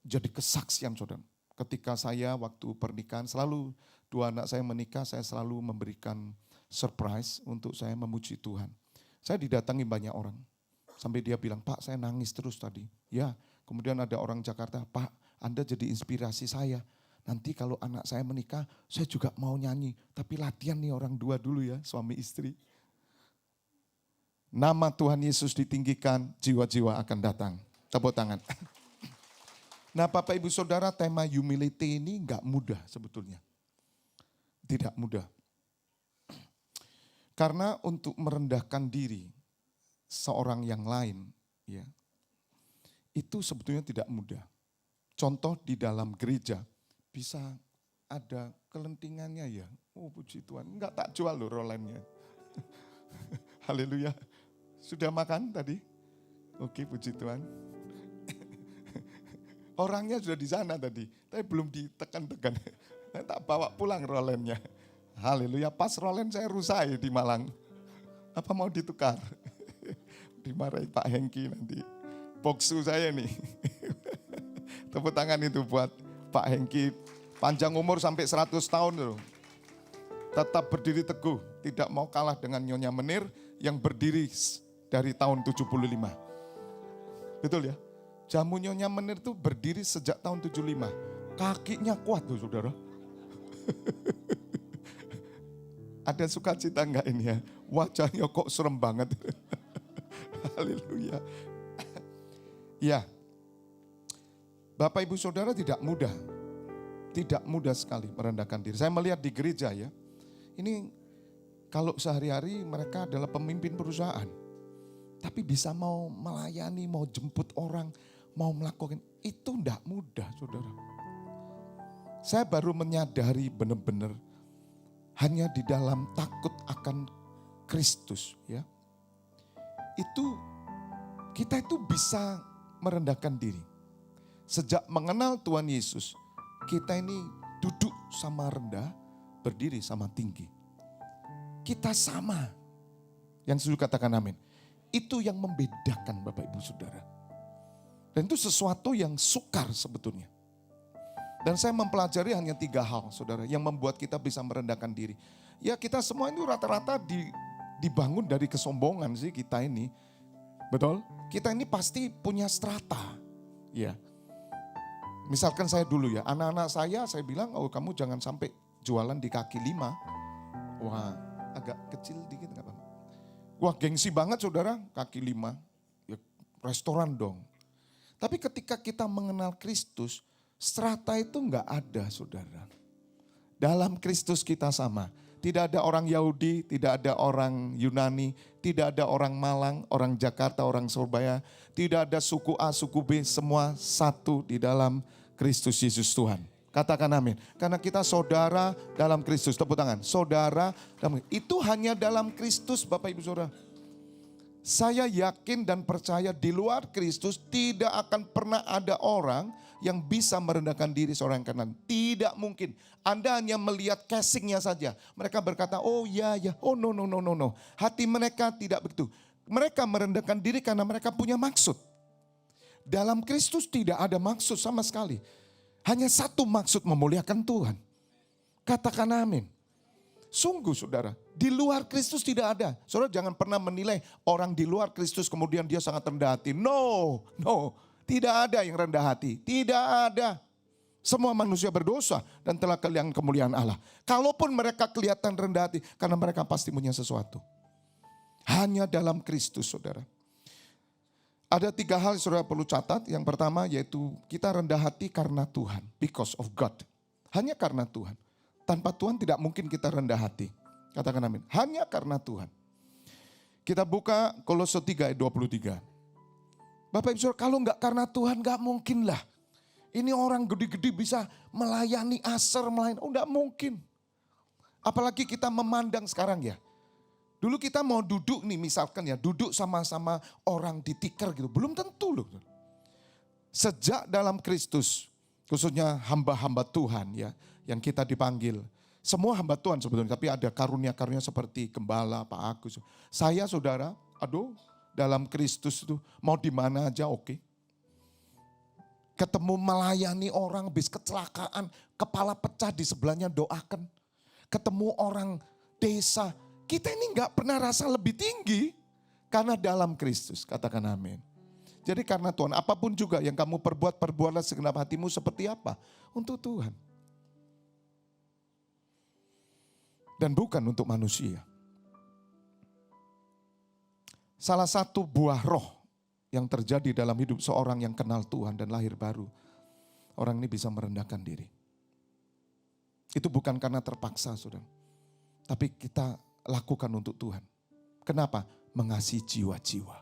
S8: Jadi kesaksian saudara. Ketika saya waktu pernikahan, selalu 2 anak saya menikah, saya selalu memberikan surprise untuk saya memuji Tuhan. Saya didatangi banyak orang. Sampai dia bilang, Pak saya nangis terus tadi. Ya, Kemudian ada orang Jakarta, Pak, Anda jadi inspirasi saya. Nanti kalau anak saya menikah, saya juga mau nyanyi. Tapi latihan nih orang dua dulu ya, suami istri. Nama Tuhan Yesus ditinggikan, jiwa-jiwa akan datang. Tepuk tangan. Nah Bapak Ibu Saudara, tema humility ini enggak mudah sebetulnya. Tidak mudah. Karena untuk merendahkan diri seorang yang lain, ya, itu sebetulnya tidak mudah. Contoh di dalam gereja, bisa ada kelentingannya ya. Oh puji Tuhan, enggak tak jual loh rolennya. Haleluya. Sudah makan tadi? Oke puji Tuhan. Orangnya sudah di sana tadi, tapi belum ditekan-tekan. Saya tak bawa pulang rolennya. Haleluya, pas rolen saya rusak di Malang. Apa mau ditukar? Dimarahi Pak Hengki nanti. Boksu saya nih. Tepuk tangan itu buat Pak Hengki. Panjang umur sampai 100 tahun loh. Tetap berdiri teguh. Tidak mau kalah dengan Nyonya Menir yang berdiri dari tahun 75. Betul ya? Jamu Nyonya Menir itu berdiri sejak tahun 75. Kakinya kuat tuh saudara. Ada sukacita enggak ini ya? Wajahnya kok serem banget. Haleluya. Ya, Bapak Ibu Saudara tidak mudah. Tidak mudah sekali merendahkan diri. Saya melihat di gereja ya. Ini kalau sehari-hari mereka adalah pemimpin perusahaan. Tapi bisa mau melayani, mau jemput orang, mau melakukan. Itu tidak mudah saudara. Saya baru menyadari benar-benar hanya di dalam takut akan Kristus ya. Itu kita itu bisa merendahkan diri. Sejak mengenal Tuhan Yesus, kita ini duduk sama rendah, berdiri sama tinggi. Kita sama. Yang setuju katakan amin. Itu yang membedakan Bapak Ibu Saudara. Dan itu sesuatu yang sukar sebetulnya. Dan saya mempelajari hanya 3 hal saudara yang membuat kita bisa merendahkan diri. Ya kita semua ini rata-rata dibangun dari kesombongan sih kita ini. Betul? Kita ini pasti punya strata. Ya. Misalkan saya dulu ya, anak-anak saya bilang, oh kamu jangan sampai jualan di kaki 5. Wah agak kecil dikit gak apa-apa. Wah gengsi banget saudara, kaki 5. Ya, restoran dong. Tapi ketika kita mengenal Kristus, strata itu enggak ada saudara. Dalam Kristus kita sama. Tidak ada orang Yahudi, tidak ada orang Yunani, tidak ada orang Malang, orang Jakarta, orang Surabaya. Tidak ada suku A, suku B, semua satu di dalam Kristus Yesus Tuhan. Katakan amin. Karena kita saudara dalam Kristus. Tepuk tangan. Saudara dalam Kristus. Itu hanya dalam Kristus Bapak Ibu Saudara. Saya yakin dan percaya di luar Kristus tidak akan pernah ada orang yang bisa merendahkan diri seorang kanan. Tidak mungkin. Anda hanya melihat casingnya saja. Mereka berkata, oh ya, oh no. Hati mereka tidak begitu. Mereka merendahkan diri karena mereka punya maksud. Dalam Kristus tidak ada maksud sama sekali. Hanya satu maksud, memuliakan Tuhan. Katakan amin. Sungguh saudara, di luar Kristus tidak ada. Saudara jangan pernah menilai orang di luar Kristus kemudian dia sangat rendah hati. No. Tidak ada yang rendah hati. Tidak ada. Semua manusia berdosa dan telah kehilangan kemuliaan Allah. Kalaupun mereka kelihatan rendah hati, karena mereka pasti punya sesuatu. Hanya dalam Kristus saudara. Ada 3 hal yang saudara perlu catat. Yang pertama yaitu kita rendah hati karena Tuhan. Because of God. Hanya karena Tuhan. Tanpa Tuhan tidak mungkin kita rendah hati. Katakan amin. Hanya karena Tuhan. Kita buka Kolose 3 ayat 23. Bapak Ibu Saudara, kalau enggak karena Tuhan enggak mungkin lah. Ini orang gede-gede bisa melayani aser, melayani. Oh enggak mungkin. Apalagi kita memandang sekarang ya. Dulu kita mau duduk nih misalkan ya. Duduk sama-sama orang di tikar gitu. Belum tentu loh. Sejak dalam Kristus. Khususnya hamba-hamba Tuhan ya. Yang kita dipanggil. Semua hamba Tuhan sebetulnya. Tapi ada karunia-karunia seperti gembala, Pak Agus. Saya saudara, dalam Kristus itu mau di mana aja oke. Ketemu melayani orang habis kecelakaan, kepala pecah di sebelahnya doakan. Ketemu orang desa, kita ini enggak pernah rasa lebih tinggi karena dalam Kristus. Katakan amin. Jadi karena Tuhan, apapun juga yang kamu perbuat, perbuatlah segenap hatimu seperti apa? Untuk Tuhan. Dan bukan untuk manusia. Salah satu buah roh yang terjadi dalam hidup seorang yang kenal Tuhan dan lahir baru. Orang ini bisa merendahkan diri. Itu bukan karena terpaksa, saudara. Tapi kita lakukan untuk Tuhan. Kenapa? Mengasihi jiwa-jiwa.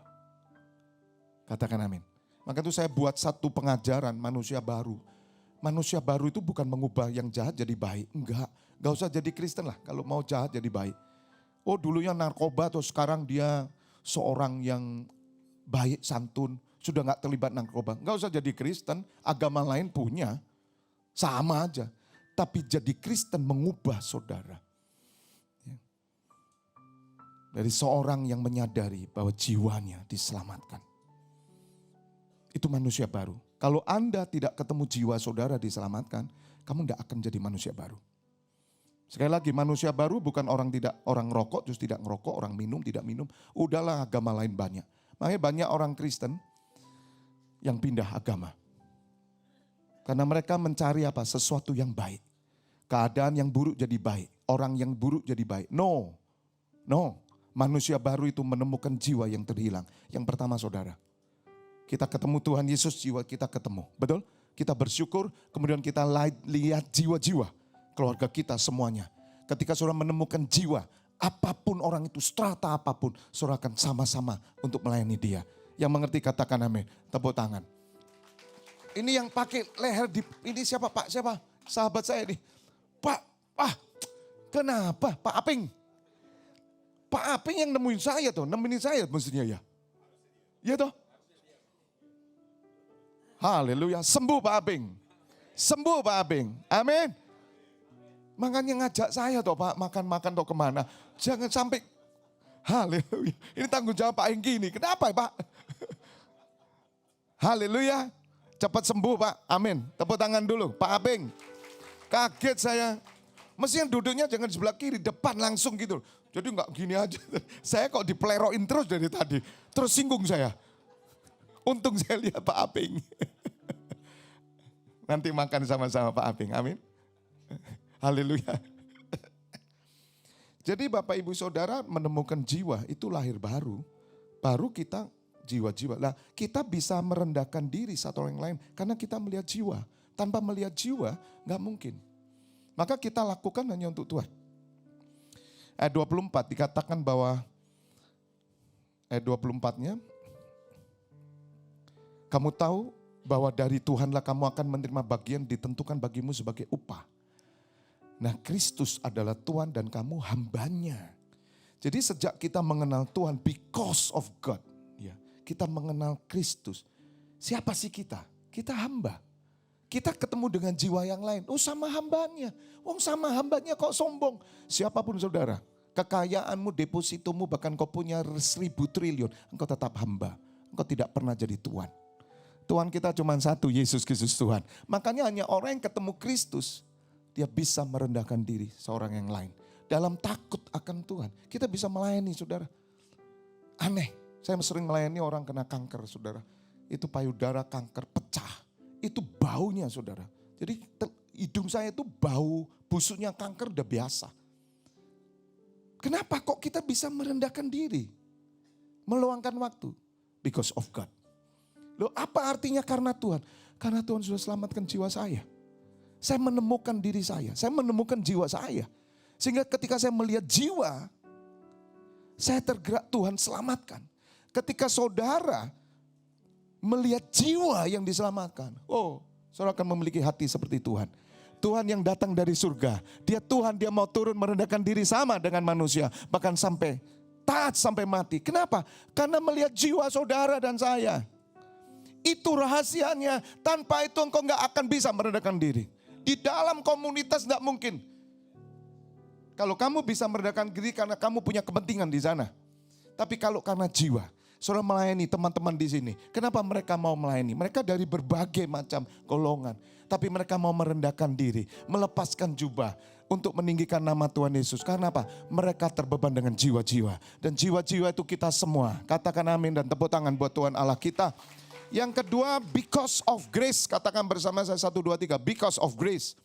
S8: Katakan amin. Maka itu saya buat satu pengajaran manusia baru. Manusia baru itu bukan mengubah yang jahat jadi baik. Enggak usah jadi Kristen lah kalau mau jahat jadi baik. Oh dulunya narkoba atau sekarang dia seorang yang baik, santun. Sudah gak terlibat narkoba. Enggak usah jadi Kristen, agama lain punya. Sama aja. Tapi jadi Kristen mengubah saudara. Dari seorang yang menyadari bahwa jiwanya diselamatkan. Itu manusia baru. Kalau Anda tidak ketemu jiwa saudara diselamatkan, kamu tidak akan jadi manusia baru. Sekali lagi, manusia baru bukan orang rokok terus tidak ngerokok, orang minum tidak minum. Udahlah agama lain banyak. Makanya banyak orang Kristen yang pindah agama. Karena mereka mencari apa? Sesuatu yang baik. Keadaan yang buruk jadi baik. Orang yang buruk jadi baik. No. Manusia baru itu menemukan jiwa yang terhilang. Yang pertama saudara. Kita ketemu Tuhan Yesus, jiwa kita ketemu. Betul? Kita bersyukur, kemudian kita lihat jiwa-jiwa. Keluarga kita semuanya. Ketika saudara menemukan jiwa, apapun orang itu, strata apapun, saudara akan sama-sama untuk melayani dia. Yang mengerti katakan amin. Tepuk tangan. Ini yang pakai leher, ini siapa Pak? Siapa? Sahabat saya nih. Pak, kenapa? Pak Aping. Pak Aping yang nemuin saya tuh, nemenin saya mestinya ya. Iya toh? Haleluya, sembuh Pak Abing. Sembuh Pak Abing, amin. Makanya ngajak saya toh Pak, makan-makan toh kemana. Jangan sampai, haleluya. Ini tanggung jawab Pak Enggi ini, kenapa Pak? Haleluya, cepat sembuh Pak, amin. Tepuk tangan dulu, Pak Abing. Kaget saya, mestinya duduknya jangan di sebelah kiri, depan langsung gitu. Jadi enggak gini aja, saya kok dipeleroin terus dari tadi. Terus singgung saya. Untung saya lihat Pak Aping. Nanti makan sama-sama Pak Aping, amin. Haleluya. Jadi Bapak Ibu Saudara menemukan jiwa itu lahir baru. Baru kita jiwa-jiwa. Nah kita bisa merendahkan diri satu orang lain karena kita melihat jiwa. Tanpa melihat jiwa gak mungkin. Maka kita lakukan hanya untuk Tuhan. Ayat 24 dikatakan bahwa, ayat 24-nya, kamu tahu bahwa dari Tuhanlah kamu akan menerima bagian ditentukan bagimu sebagai upah. Nah Kristus adalah Tuhan dan kamu hambanya. Jadi sejak kita mengenal Tuhan because of God. Ya, kita mengenal Kristus. Siapa sih kita? Kita hamba. Kita ketemu dengan jiwa yang lain. Oh sama hambanya. Oh sama hambanya kok sombong. Siapapun saudara. Kekayaanmu, depositomu, bahkan kau punya 1.000 triliun. Engkau tetap hamba. Engkau tidak pernah jadi Tuhan. Tuhan kita cuma satu, Yesus Kristus Tuhan. Makanya hanya orang yang ketemu Kristus, dia bisa merendahkan diri seorang yang lain. Dalam takut akan Tuhan, kita bisa melayani saudara. Aneh, saya sering melayani orang kena kanker saudara. Itu payudara kanker pecah, itu baunya saudara. Jadi hidung saya itu bau busuknya kanker udah biasa. Kenapa kok kita bisa merendahkan diri? Meluangkan waktu, because of God. Loh apa artinya karena Tuhan? Karena Tuhan sudah selamatkan jiwa saya. Saya menemukan diri saya menemukan jiwa saya. Sehingga ketika saya melihat jiwa, saya tergerak Tuhan selamatkan. Ketika saudara melihat jiwa yang diselamatkan, oh saudara akan memiliki hati seperti Tuhan. Tuhan yang datang dari surga, dia Tuhan, dia mau turun merendahkan diri sama dengan manusia. Bahkan sampai taat sampai mati. Kenapa? Karena melihat jiwa saudara dan saya. Itu rahasianya. Tanpa itu engkau gak akan bisa merendahkan diri. Di dalam komunitas gak mungkin. Kalau kamu bisa merendahkan diri karena kamu punya kepentingan di sana. Tapi kalau karena jiwa, saudara melayani teman-teman di sini. Kenapa mereka mau melayani? Mereka dari berbagai macam golongan. Tapi mereka mau merendahkan diri, melepaskan jubah untuk meninggikan nama Tuhan Yesus. Karena apa? Mereka terbeban dengan jiwa-jiwa. Dan jiwa-jiwa itu kita semua. Katakan amin dan tepuk tangan buat Tuhan Allah kita. Yang kedua, because of grace. Katakan bersama saya 1, 2, 3. Because of grace.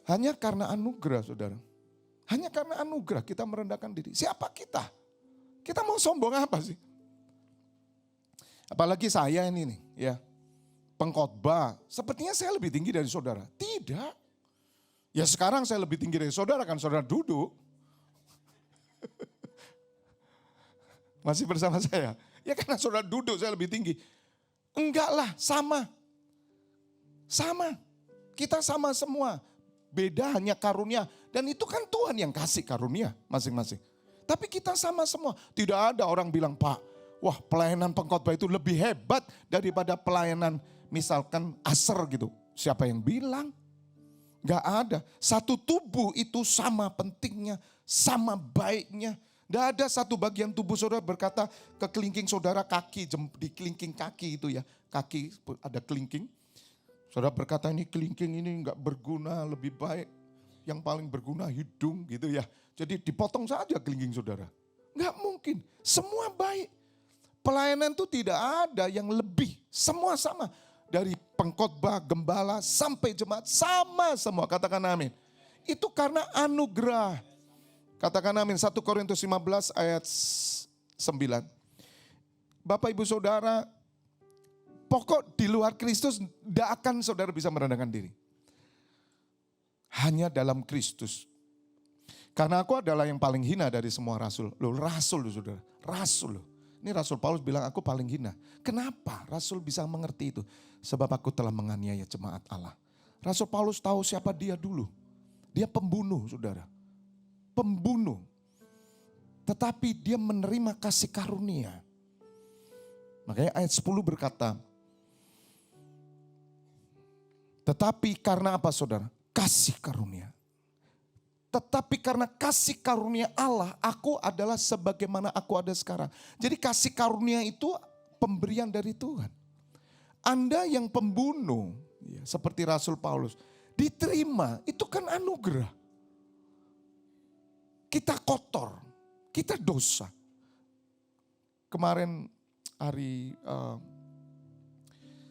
S8: Hanya karena anugerah, saudara. Hanya karena anugerah kita merendahkan diri. Siapa kita? Kita mau sombong apa sih? Apalagi saya ini nih, ya. Pengkhotbah. Sepertinya saya lebih tinggi dari saudara. Tidak. Ya sekarang saya lebih tinggi dari saudara, kan saudara duduk. Masih bersama saya? Ya karena saudara duduk saya lebih tinggi. Enggak lah, sama. Sama. Kita sama semua. Beda hanya karunia. Dan itu kan Tuhan yang kasih karunia masing-masing. Tapi kita sama semua. Tidak ada orang bilang, Pak, wah pelayanan pengkhotbah itu lebih hebat daripada pelayanan misalkan aser gitu. Siapa yang bilang? Gak ada. Satu tubuh itu sama pentingnya, sama baiknya. Gak ada satu bagian tubuh saudara berkata ke kelingking saudara kaki, di kelingking kaki itu ya. Kaki ada kelingking. Saudara berkata ini kelingking ini gak berguna, lebih baik. Yang paling berguna hidung gitu ya. Jadi dipotong saja kelingking saudara. Gak mungkin, semua baik. Pelayanan itu tidak ada yang lebih, semua sama. Dari pengkhotbah, gembala, sampai jemaat, sama semua. Katakan amin. Itu karena anugerah. Katakan amin. 1 Korintus 15 ayat 9. Bapak ibu saudara, pokok di luar Kristus tidak akan saudara bisa merendahkan diri. Hanya dalam Kristus. Karena aku adalah yang paling hina dari semua rasul. Loh rasul loh saudara, rasul loh. Ini Rasul Paulus bilang aku paling hina. Kenapa Rasul bisa mengerti itu? Sebab aku telah menganiaya jemaat Allah. Rasul Paulus tahu siapa dia dulu. Dia pembunuh saudara. Pembunuh. Tetapi dia menerima kasih karunia. Makanya ayat 10 berkata. Tetapi karena apa saudara? Kasih karunia. Tetapi karena kasih karunia Allah, aku adalah sebagaimana aku ada sekarang. Jadi kasih karunia itu pemberian dari Tuhan. Anda yang pembunuh, ya, seperti Rasul Paulus, diterima, itu kan anugerah. Kita kotor, kita dosa. Kemarin hari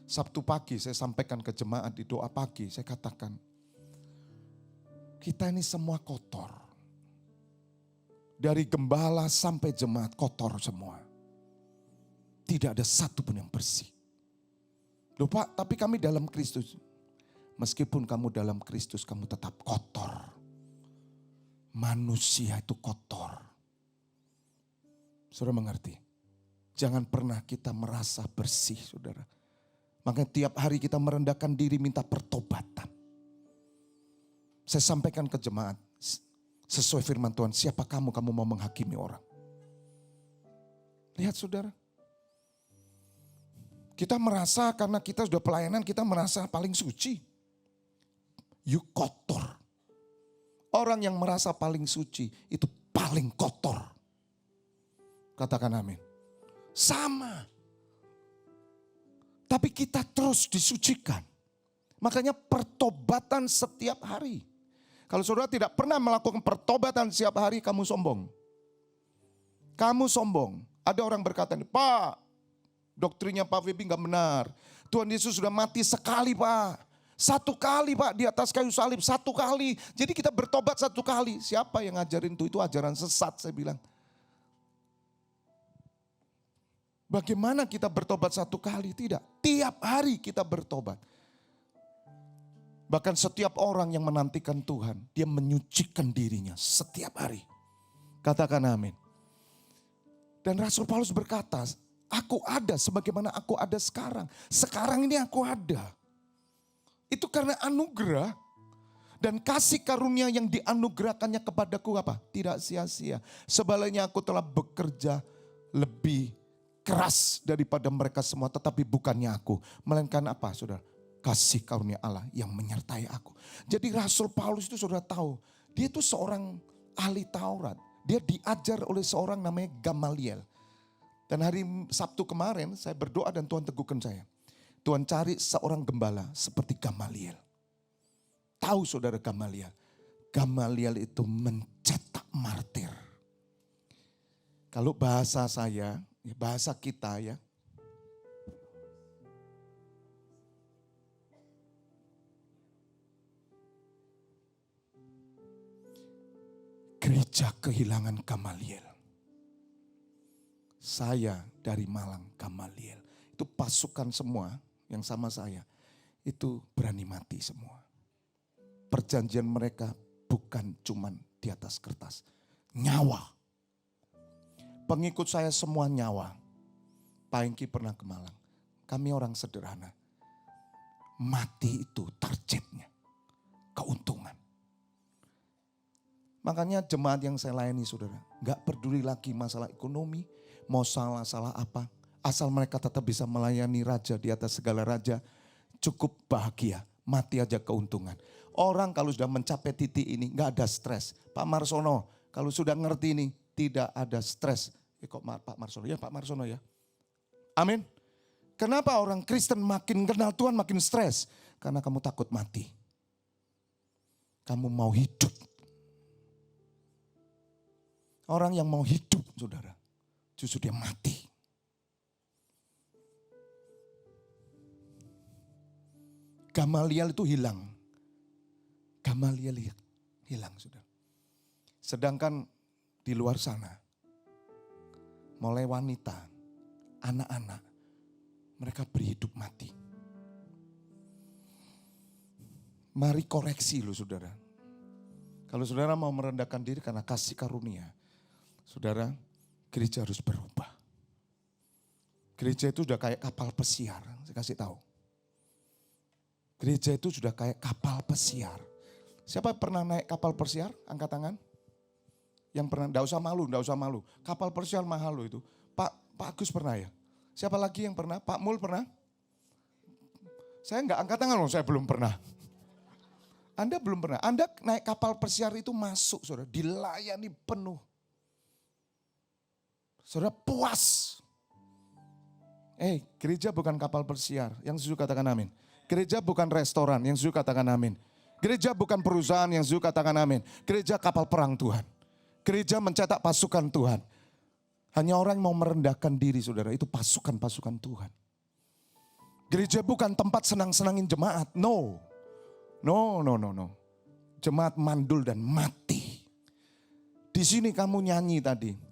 S8: Sabtu pagi saya sampaikan ke jemaat di doa pagi, saya katakan, kita ini semua kotor. Dari gembala sampai jemaat kotor semua. Tidak ada satu pun yang bersih. Loh Pak, tapi kami dalam Kristus. Meskipun kamu dalam Kristus, kamu tetap kotor. Manusia itu kotor. Saudara mengerti? Jangan pernah kita merasa bersih, saudara. Makanya tiap hari kita merendahkan diri minta pertobatan. Saya sampaikan ke jemaat, sesuai firman Tuhan, siapa kamu mau menghakimi orang? Lihat saudara. Kita merasa karena kita sudah pelayanan, kita merasa paling suci. You kotor. Orang yang merasa paling suci, itu paling kotor. Katakan amin. Sama. Tapi kita terus disucikan. Makanya pertobatan setiap hari. Kalau saudara tidak pernah melakukan pertobatan setiap hari, kamu sombong. Kamu sombong. Ada orang berkata, Pak, doktrinnya Pak Febi gak benar. Tuhan Yesus sudah mati sekali Pak. 1 kali Pak di atas kayu salib, 1 kali. Jadi kita bertobat 1 kali. Siapa yang ngajarin itu ajaran sesat saya bilang. Bagaimana kita bertobat 1 kali? Tidak. Tiap hari kita bertobat. Bahkan setiap orang yang menantikan Tuhan, dia menyucikan dirinya setiap hari. Katakan amin. Dan Rasul Paulus berkata, aku ada sebagaimana aku ada sekarang. Sekarang ini aku ada. Itu karena anugerah. Dan kasih karunia yang dianugerahkannya kepadaku apa? Tidak sia-sia. Sebaliknya aku telah bekerja lebih keras daripada mereka semua. Tetapi bukannya aku. Melainkan apa saudara? Kasih karunia Allah yang menyertai aku. Jadi Rasul Paulus itu saudara tahu. Dia itu seorang ahli Taurat. Dia diajar oleh seorang namanya Gamaliel. Dan hari Sabtu kemarin saya berdoa dan Tuhan teguhkan saya. Tuhan cari seorang gembala seperti Gamaliel. Tahu saudara Gamaliel. Gamaliel itu mencetak martir. Kalau bahasa saya, bahasa kita ya. Gereja kehilangan Gamaliel. Saya dari Malang, Gamaliel. Itu pasukan semua yang sama saya. Itu berani mati semua. Perjanjian mereka bukan cuman di atas kertas. Nyawa. Pengikut saya semua nyawa. Pak Hengki pernah ke Malang. Kami orang sederhana. Mati itu targetnya. Keuntungan. Makanya jemaat yang saya layani saudara. Gak peduli lagi masalah ekonomi. Mau salah apa. Asal mereka tetap bisa melayani raja di atas segala raja. Cukup bahagia. Mati aja keuntungan. Orang kalau sudah mencapai titik ini gak ada stres. Pak Marsono kalau sudah ngerti ini tidak ada stres. Kok Pak Marsono? Ya Pak Marsono ya. Amin. Kenapa orang Kristen makin kenal Tuhan makin stres? Karena kamu takut mati. Kamu mau hidup. Orang yang mau hidup saudara. Justru dia mati. Gamaliel itu hilang. Gamaliel hilang saudara. Sedangkan di luar sana. Mulai wanita, anak-anak. Mereka berhidup mati. Mari koreksi loh saudara. Kalau saudara mau merendahkan diri karena kasih karunia. Saudara, gereja harus berubah. Gereja itu sudah kayak kapal pesiar, saya kasih tahu. Gereja itu sudah kayak kapal pesiar. Siapa pernah naik kapal pesiar? Angkat tangan. Yang pernah, enggak usah malu. Kapal pesiar mahal loh itu. Pak Agus pernah ya? Siapa lagi yang pernah? Pak Mul pernah? Saya enggak angkat tangan loh, saya belum pernah. Anda belum pernah. Anda naik kapal pesiar itu masuk, saudara. Dilayani penuh. Saudara puas. Gereja bukan kapal pesiar. Yang setuju katakan amin. Gereja bukan restoran. Yang setuju katakan amin. Gereja bukan perusahaan. Yang setuju katakan amin. Gereja kapal perang Tuhan. Gereja mencetak pasukan Tuhan. Hanya orang yang mau merendahkan diri saudara. Itu pasukan-pasukan Tuhan. Gereja bukan tempat senang-senangin jemaat. No. Jemaat mandul dan mati. Di sini kamu nyanyi tadi.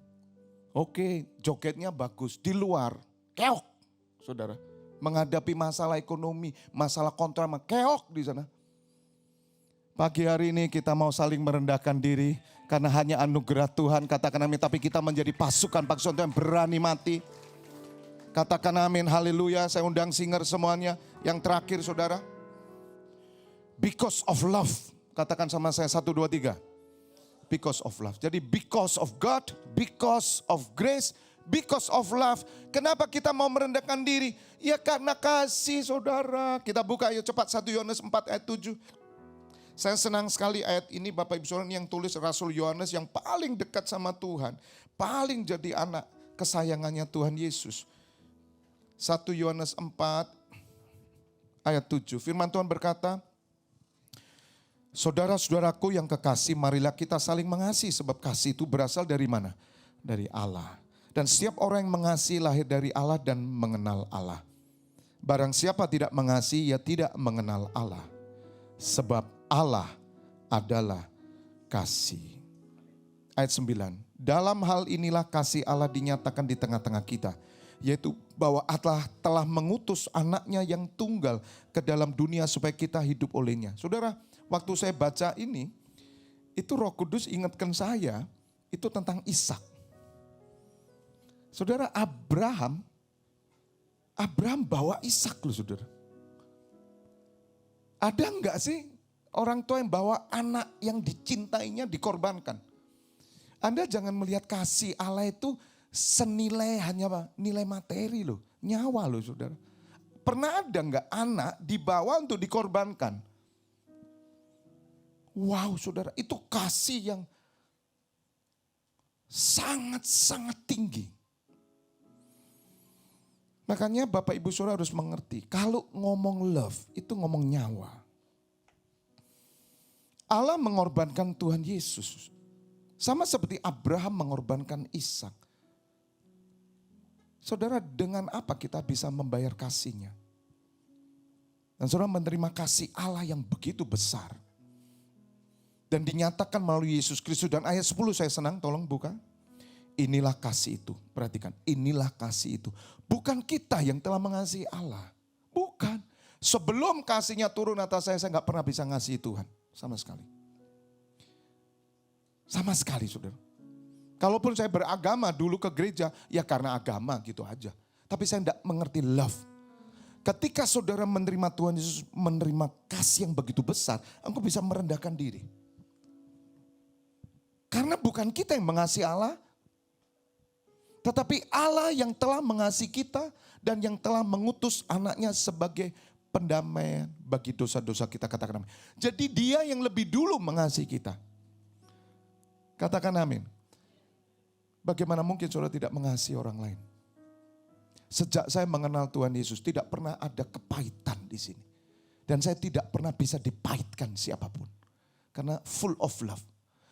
S8: Oke, jogetnya bagus. Di luar, keok. Saudara, menghadapi masalah ekonomi, masalah kontrak, keok di sana. Pagi hari ini kita mau saling merendahkan diri. Karena hanya anugerah Tuhan, katakan amin. Tapi kita menjadi pasukan Tuhan berani mati. Katakan amin, haleluya. Saya undang singer semuanya. Yang terakhir saudara. Because of love. Katakan sama saya 1, 2, 3. Because of love. Jadi because of God, because of grace, because of love. Kenapa kita mau merendahkan diri? Ya karena kasih saudara. Kita buka ayo cepat 1 Yohanes 4 ayat 7. Saya senang sekali ayat ini Bapak Ibu Saudara yang tulis Rasul Yohanes yang paling dekat sama Tuhan. Paling jadi anak kesayangannya Tuhan Yesus. 1 Yohanes 4 ayat 7. Firman Tuhan berkata, saudara-saudaraku yang kekasih, marilah kita saling mengasihi. Sebab kasih itu berasal dari mana? Dari Allah. Dan setiap orang yang mengasihi lahir dari Allah dan mengenal Allah. Barang siapa tidak mengasihi, ia tidak mengenal Allah. Sebab Allah adalah kasih. Ayat 9. Dalam hal inilah kasih Allah dinyatakan di tengah-tengah kita. Yaitu bahwa Allah telah mengutus anaknya yang tunggal ke dalam dunia supaya kita hidup olehnya. Saudara, waktu saya baca ini, itu Roh Kudus ingatkan saya, itu tentang Ishak. Saudara, Abraham bawa Ishak loh saudara. Ada enggak sih orang tua yang bawa anak yang dicintainya dikorbankan? Anda jangan melihat kasih Allah itu senilai hanya apa? Nilai materi loh, nyawa loh saudara. Pernah ada enggak anak dibawa untuk dikorbankan? Wow saudara, itu kasih yang sangat-sangat tinggi. Makanya Bapak Ibu Saudara harus mengerti, kalau ngomong love itu ngomong nyawa. Allah mengorbankan Tuhan Yesus. Sama seperti Abraham mengorbankan Ishak. Saudara, dengan apa kita bisa membayar kasihnya? Dan saudara menerima kasih Allah yang begitu besar. dan dinyatakan melalui Yesus Kristus. Dan ayat 10 saya senang, tolong buka. Inilah kasih itu, perhatikan, inilah kasih itu. Bukan kita yang telah mengasihi Allah, bukan. Sebelum kasihnya turun atas saya nggak pernah bisa ngasihi Tuhan, sama sekali. Sama sekali saudara. Kalaupun saya beragama dulu ke gereja, ya karena agama gitu aja. Tapi saya tidak mengerti love. Ketika saudara menerima Tuhan Yesus, menerima kasih yang begitu besar, engkau bisa merendahkan diri. Karena bukan kita yang mengasihi Allah, tetapi Allah yang telah mengasihi kita dan yang telah mengutus anaknya sebagai pendamaian bagi dosa-dosa kita. Katakan amin. Jadi dia yang lebih dulu mengasihi kita. Katakan amin. Bagaimana mungkin saudara tidak mengasihi orang lain? Sejak saya mengenal Tuhan Yesus tidak pernah ada kepahitan di sini. Dan saya tidak pernah bisa dipahitkan siapapun. Karena full of love.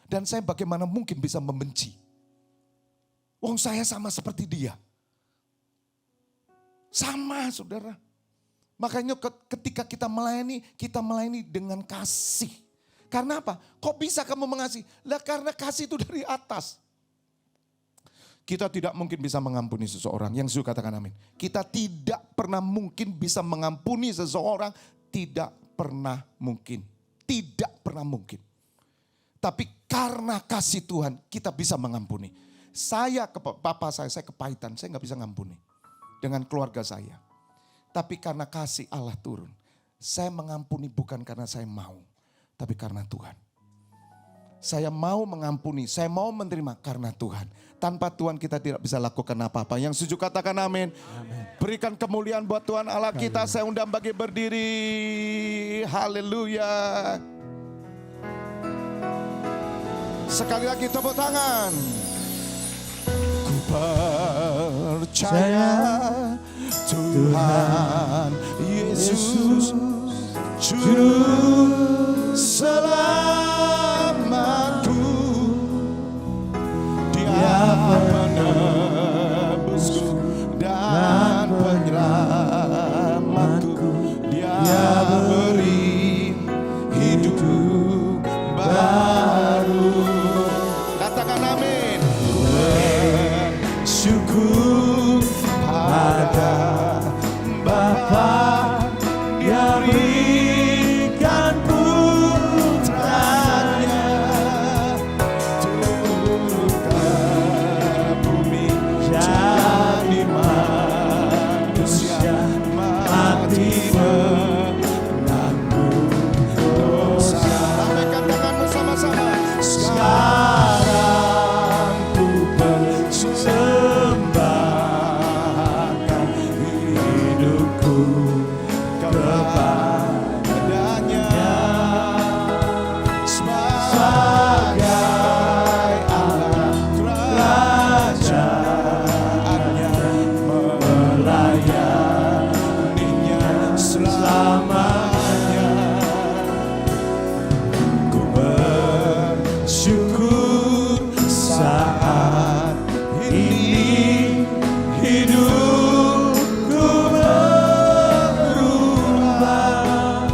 S8: Dan saya bagaimana mungkin bisa membenci? Wong saya sama seperti dia. Sama saudara. Makanya ketika kita melayani dengan kasih. Karena apa? Kok bisa kamu mengasihi? Lah karena kasih itu dari atas. Kita tidak mungkin bisa mengampuni seseorang. Yang suka katakan amin. Kita tidak pernah mungkin bisa mengampuni seseorang. Tidak pernah mungkin. Tidak pernah mungkin. Tapi karena kasih Tuhan kita bisa mengampuni. Saya, papa saya kepahitan, saya gak bisa ngampuni dengan keluarga saya. Tapi karena kasih Allah turun, saya mengampuni bukan karena saya mau, tapi karena Tuhan. Saya mau mengampuni, saya mau menerima karena Tuhan. Tanpa Tuhan kita tidak bisa lakukan apa-apa. Yang setuju katakan amin. Amen. Berikan kemuliaan buat Tuhan Allah kita. Saya undang bagi berdiri. Haleluya. Sekali lagi tepuk tangan. Percaya Tuhan Yesus Juru Selamatku, Dia penebusku dan penyelamatku, Dia beri hidup baru. Katakan amin. Syukur pada Bapa Dia berikan putranya turun ke bumi jadi manusia, mati menanggung dosa. Lambaikan tanganmu sama-sama. Sekarang ku persembahkan hidupku kepadanya sebagai alat kerajaannya, melayaninya selamanya. Ku bersyukur saat ini hidupku berubah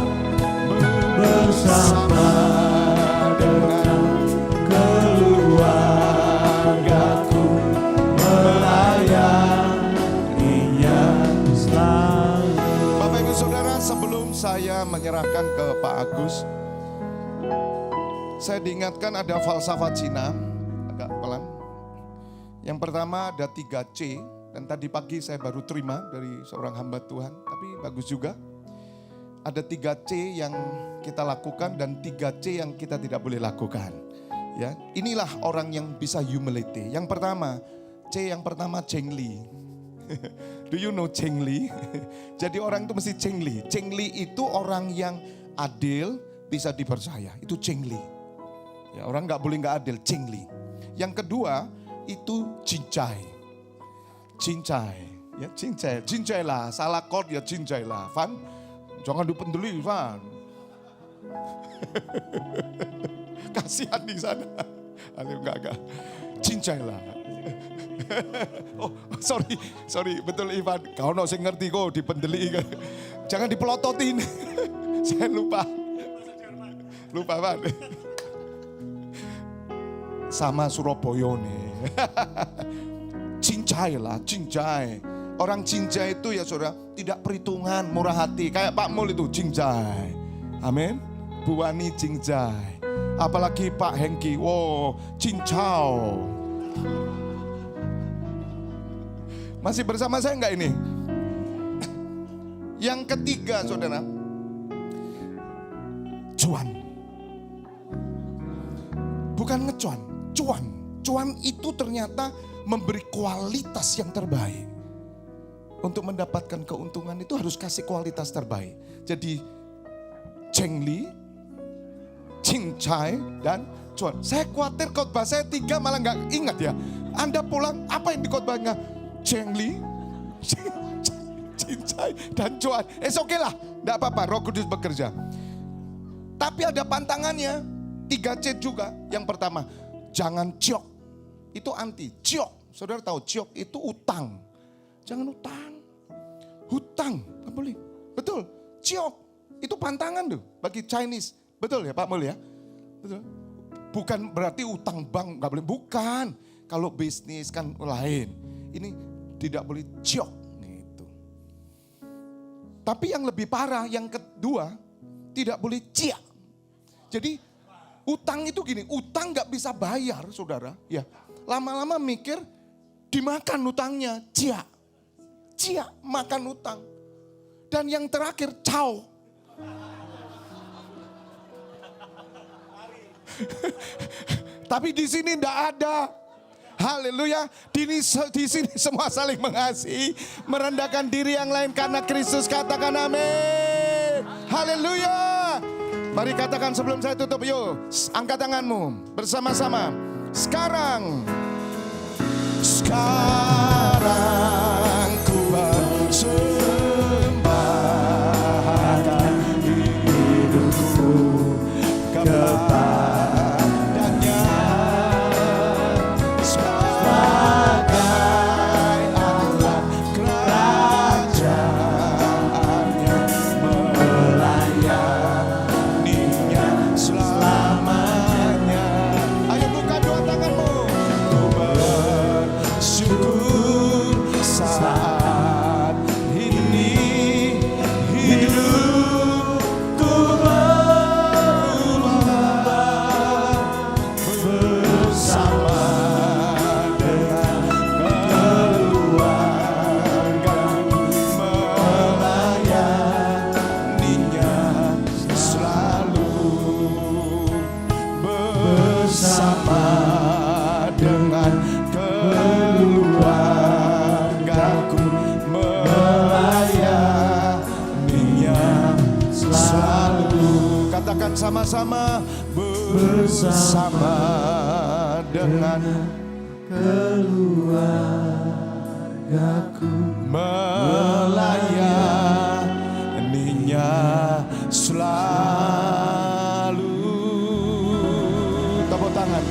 S8: bersama dengan keluargaku, melayaninya selalu. Bapak Ibu Saudara, sebelum saya menyerahkan ke Pak Agus, saya diingatkan ada falsafat Cina, agak pelan. Yang pertama ada 3C, dan tadi pagi saya baru terima dari seorang hamba Tuhan, tapi bagus juga. Ada 3C yang kita lakukan dan 3C yang kita tidak boleh lakukan. Ya, inilah orang yang bisa humility. Yang pertama, C yang pertama Chengli. Do you know Chengli? Jadi orang itu mesti Chengli. Chengli itu orang yang adil, bisa dipercaya. Itu Chengli. Ya, orang nggak boleh nggak adil, Chengli. Yang kedua itu cincai. Cincai, ya cincai, cincai lah. Salah chord ya cincai lah. Van, jangan dipendeli, Van. Kasihan di sana. Enggak. Cincai lah. Oh, sorry, betul Ivan. Kau no sing ngerti kok dipendeli. Jangan dipelototin. Saya lupa, Van. sama Surabaya nih. Cincai lah, cincai. Orang cincai itu ya saudara, tidak perhitungan, murah hati. Kayak Pak Mul itu cincai. Amin. Bu Wani cincai. Apalagi Pak Hengki, wow, cincau. Masih bersama saya enggak ini? Yang ketiga saudara, cuan. Bukan ngecuan, cuan. Cuan itu ternyata memberi kualitas yang terbaik. Untuk mendapatkan keuntungan itu harus kasih kualitas terbaik. Jadi cengli, cincai, dan cuan. Saya khawatir khotbah saya 3 malah nggak ingat ya. Anda pulang apa yang dikhotbahnya? Cengli, cincai, dan cuan. Oke lah, nggak apa-apa, Roh Kudus bekerja. Tapi ada pantangannya, 3C juga. Yang pertama, jangan ciok. Itu anti, ciok. Saudara tahu ciok itu utang. Jangan utang. Hutang, nggak boleh. Betul, ciok. Itu pantangan tuh bagi Chinese. Betul ya Pak Mul ya? Betul. Bukan berarti utang bank, nggak boleh. Bukan. Kalau bisnis kan lain. Ini tidak boleh ciok. Gitu. Tapi yang lebih parah, yang kedua, tidak boleh ciak. Jadi utang itu gini, utang nggak bisa bayar saudara. Ya, lama-lama mikir dimakan utangnya, ciak. Ciak, makan utang. Dan yang terakhir, caw. Tapi di sini tidak ada. Haleluya. Di sini semua saling mengasihi, merendahkan diri yang lain karena Kristus. Katakan amin. Haleluya. Mari katakan sebelum saya tutup, yuk angkat tanganmu bersama-sama. Sekarang ku persembahkan hidupku kepadanya sebagai alat kerajaannya, melayaninya selamanya. Ayo buka dua tanganmu. Ku bersyukur saat ini hidupku berubah bersama dengan keluarga, melayaninya selalu bersama dengan keluargaku, melayaninya selalu. Katakan sama-sama, bersama dengan keluargaku, melayaninya selalu. Tepuk tangan.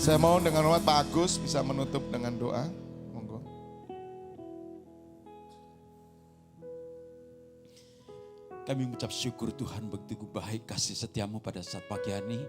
S8: Saya mohon dengan hormat Pak Agus bisa menutup dengan doa. Monggo.
S9: Kami mengucap syukur Tuhan begitu baik kasih setiamu pada saat pagi hari ini.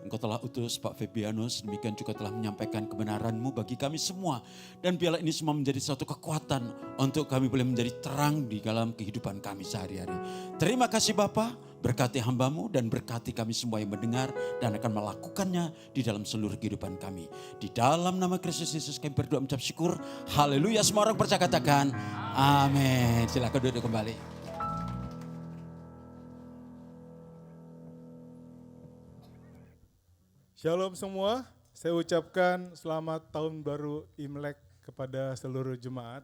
S9: Engkau telah utus Pak Febianus, demikian juga telah menyampaikan kebenaranmu bagi kami semua. Dan biarlah ini semua menjadi suatu kekuatan untuk kami boleh menjadi terang di dalam kehidupan kami sehari-hari. Terima kasih Bapa, berkati hambamu dan berkati kami semua yang mendengar dan akan melakukannya di dalam seluruh kehidupan kami. Di dalam nama Kristus Yesus kami berdoa mengucap syukur. Haleluya, semua orang percaya katakan amin. Silakan duduk kembali.
S2: Shalom semua, saya ucapkan selamat tahun baru Imlek kepada seluruh jemaat.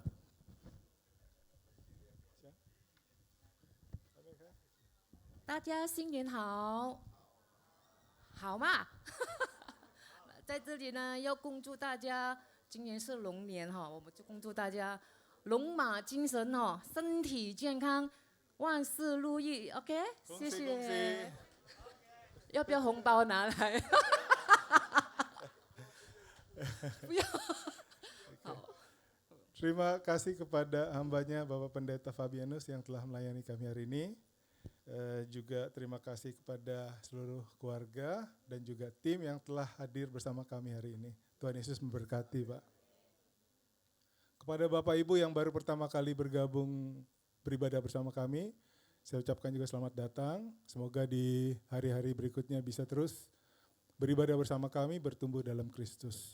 S10: 大家新年好，好嘛？在这里呢，要恭祝大家，今年是龙年哈，我们就恭祝大家龙马精神哦，身体健康，万事如意。OK， 谢谢。要不要红包拿来？不要。好。
S2: Terima kasih kepada hambanya Bapak Pendeta Fabianus yang telah melayani kami hari ini. Juga terima kasih kepada seluruh keluarga dan juga tim yang telah hadir bersama kami hari ini. Tuhan Yesus memberkati, Pak. Kepada Bapak Ibu yang baru pertama kali bergabung beribadah bersama kami, saya ucapkan juga selamat datang. Semoga di hari-hari berikutnya bisa terus beribadah bersama kami, bertumbuh dalam Kristus.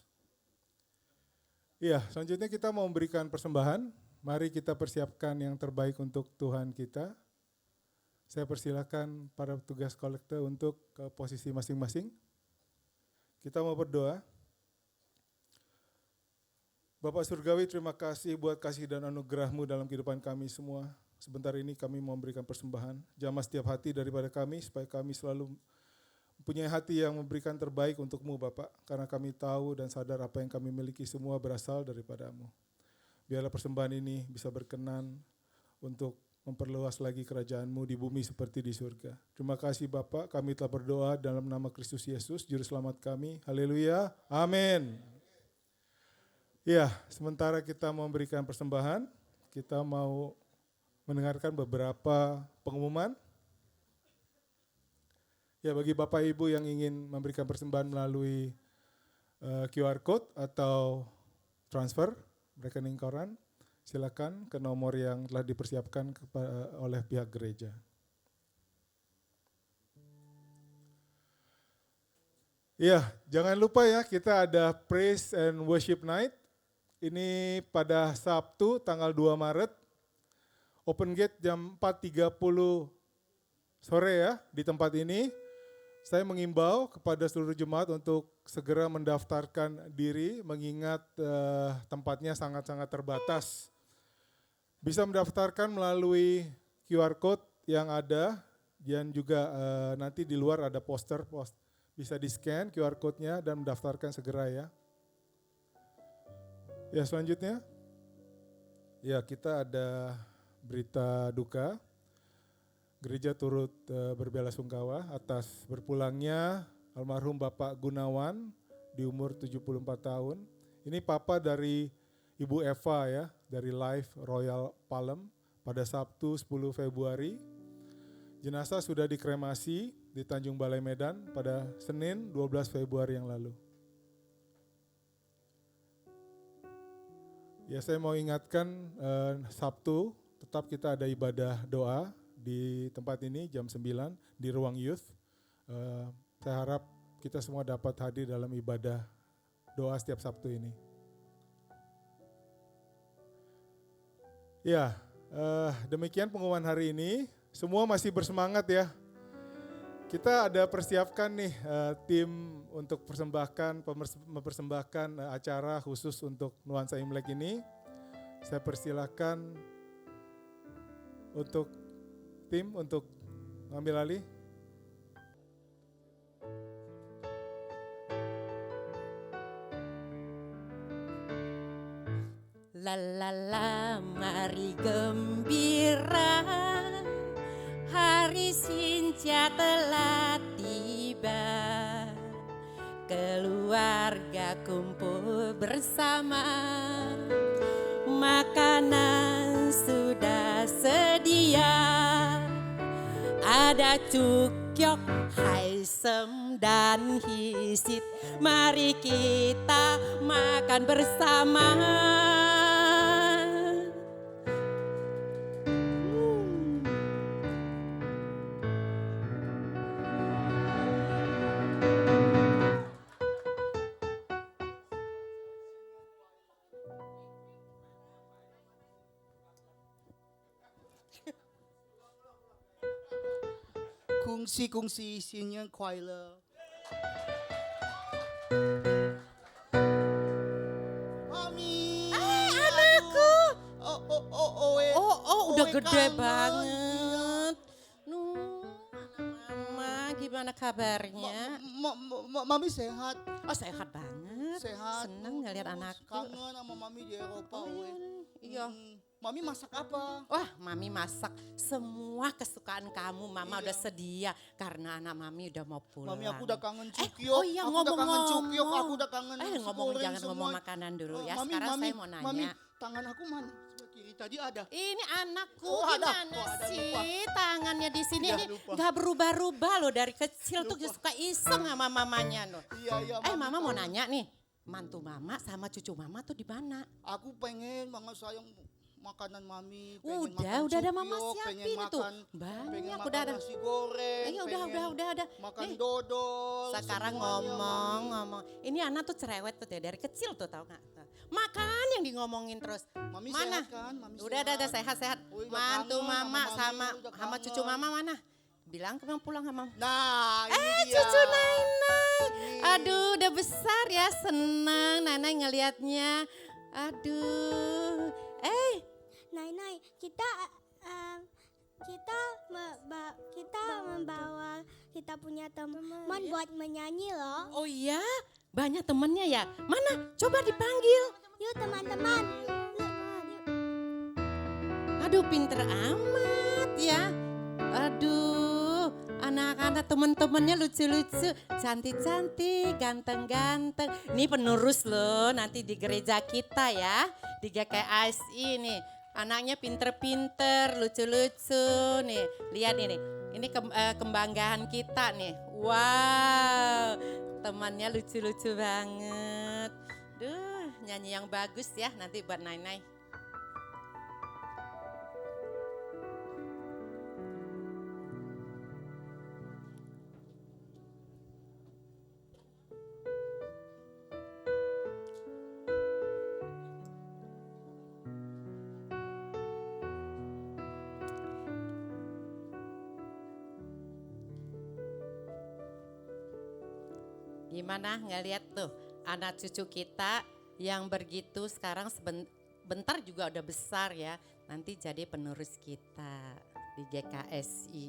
S2: Iya, selanjutnya kita mau memberikan persembahan. Mari kita persiapkan yang terbaik untuk Tuhan kita. Saya persilakan para petugas kolekte untuk ke posisi masing-masing. Kita mau berdoa. Bapak Surgawi, terima kasih buat kasih dan anugerah-Mu dalam kehidupan kami semua. Sebentar ini kami mau memberikan persembahan. Jamah setiap hati daripada kami, supaya kami selalu mempunyai hati yang memberikan terbaik untuk-Mu, Bapak. Karena kami tahu dan sadar apa yang kami miliki semua berasal daripada-Mu. Biarlah persembahan ini bisa berkenan untuk memperluas lagi kerajaan-Mu di bumi seperti di surga. Terima kasih Bapak, kami telah berdoa dalam nama Kristus Yesus, Juru Selamat kami. Haleluya, amin. Ya, sementara kita mau memberikan persembahan, kita mau mendengarkan beberapa pengumuman. Ya, bagi Bapak Ibu yang ingin memberikan persembahan melalui QR Code atau transfer rekening koran, silakan ke nomor yang telah dipersiapkan oleh pihak gereja. Ya, jangan lupa ya, kita ada Praise and Worship Night. Ini pada Sabtu tanggal 2 Maret. Open gate jam 4.30 sore ya di tempat ini. Saya mengimbau kepada seluruh jemaat untuk segera mendaftarkan diri mengingat tempatnya sangat-sangat terbatas. Bisa mendaftarkan melalui QR Code yang ada dan juga nanti di luar ada poster, bisa di-scan QR Code-nya dan mendaftarkan segera ya. Ya selanjutnya, ya kita ada berita duka. Gereja turut berbelasungkawa atas berpulangnya almarhum Bapak Gunawan di umur 74 tahun. Ini papa dari Ibu Eva ya, dari Life Royal Palem pada Sabtu 10 Februari. Jenazah sudah dikremasi di Tanjung Balai Medan pada Senin 12 Februari yang lalu. Ya saya mau ingatkan Sabtu tetap kita ada ibadah doa di tempat ini jam 9 di ruang youth. Saya harap kita semua dapat hadir dalam ibadah doa setiap Sabtu ini. Ya, demikian pengumuman hari ini. Semua masih bersemangat ya. Kita ada persiapkan nih tim untuk mempersembahkan acara khusus untuk nuansa Imlek ini. Saya persilakan untuk tim untuk mengambil alih.
S11: La la la, mari gembira, hari Sinja telah tiba. Keluarga kumpul bersama, makanan sudah sedia. Ada cukyok, haisem dan hisit, mari kita makan bersama.
S12: Kungsi sinnya kuala. Mami.
S11: Anakku. Udah gede
S12: kangen.
S11: banget. Mama, gimana kabarnya?
S12: Mami sehat.
S11: Oh sehat banget.
S12: Sehat.
S11: Seneng ngeliat anakku.
S12: Kangen sama mami di Eropa.
S11: Iya.
S12: Mami masak apa?
S11: Wah, Mami masak semua kesukaan kamu. Mama udah sedia karena anak Mami udah mau pulang.
S12: Mami aku udah kangen cukyok.
S11: Oh iya,
S12: aku udah kangen cukyok, aku udah kangen
S11: ngomong
S12: goreng
S11: jangan
S12: semua.
S11: ngomong makanan dulu ya.
S12: Mami,
S11: Sekarang
S12: mami,
S11: saya mau nanya.
S12: Mami, tangan aku mana? kiri tadi ada.
S11: Ini anakku
S12: Oh, ada.
S11: gimana
S12: Oh, ada,
S11: sih? Tangannya di sini
S12: Iya,
S11: ini
S12: lupa.
S11: nggak berubah-ubah loh dari kecil tuh suka iseng sama mamanya loh.
S12: Iya,
S11: Mama mau
S12: tahu.
S11: nanya nih, mantu mama sama cucu mama tuh di mana?
S12: Aku pengen banget sayang makanan mami. Pengen
S11: Udah ada
S12: makan
S11: mama
S12: cukyok,
S11: siapin
S12: pengen
S11: tuh.
S12: makan, pengen
S11: Banyak
S12: makan
S11: udah ada.
S12: nasi goreng.
S11: Iya
S12: pengen
S11: udah.
S12: Makan
S11: Nih,
S12: dodol.
S11: sekarang
S12: semuanya, Mami.
S11: ngomong. Ini anak tuh cerewet tuh ya dari kecil tuh tahu nggak? Makan yang ngomongin terus.
S12: Mami
S11: Mana?
S12: sehat kan? Mami
S11: Udah sehat.
S12: Oh, udah
S11: Mantu
S12: kangen
S11: mama
S12: sama
S11: sama
S12: Mami, udah
S11: sama cucu
S12: kangen.
S11: mama mana? Bilang kemana pulang sama
S12: Nah, ini dia.
S11: cucu Nainai. Aduh, udah besar ya, senang Nainai ngelihatnya. Aduh.
S13: Nainai, kita membawa kita punya teman buat menyanyi loh.
S11: Oh iya, banyak temennya ya. Mana? Coba dipanggil.
S13: Yuk teman-teman.
S11: Aduh, pinter amat ya. Aduh, anak-anak temen-temennya lucu-lucu, cantik-cantik, ganteng-ganteng. Ini penerus loh nanti di gereja kita ya, di GKSI nih. Anaknya pinter-pinter, lucu-lucu nih. Lihat ini kebanggaan kita nih. Wow, temannya lucu-lucu banget. Duh, nyanyi yang bagus ya nanti buat Nainai. Gimana ngeliat tuh anak cucu kita yang begitu sekarang sebentar juga udah besar ya. Nanti jadi penerus kita di GKSI.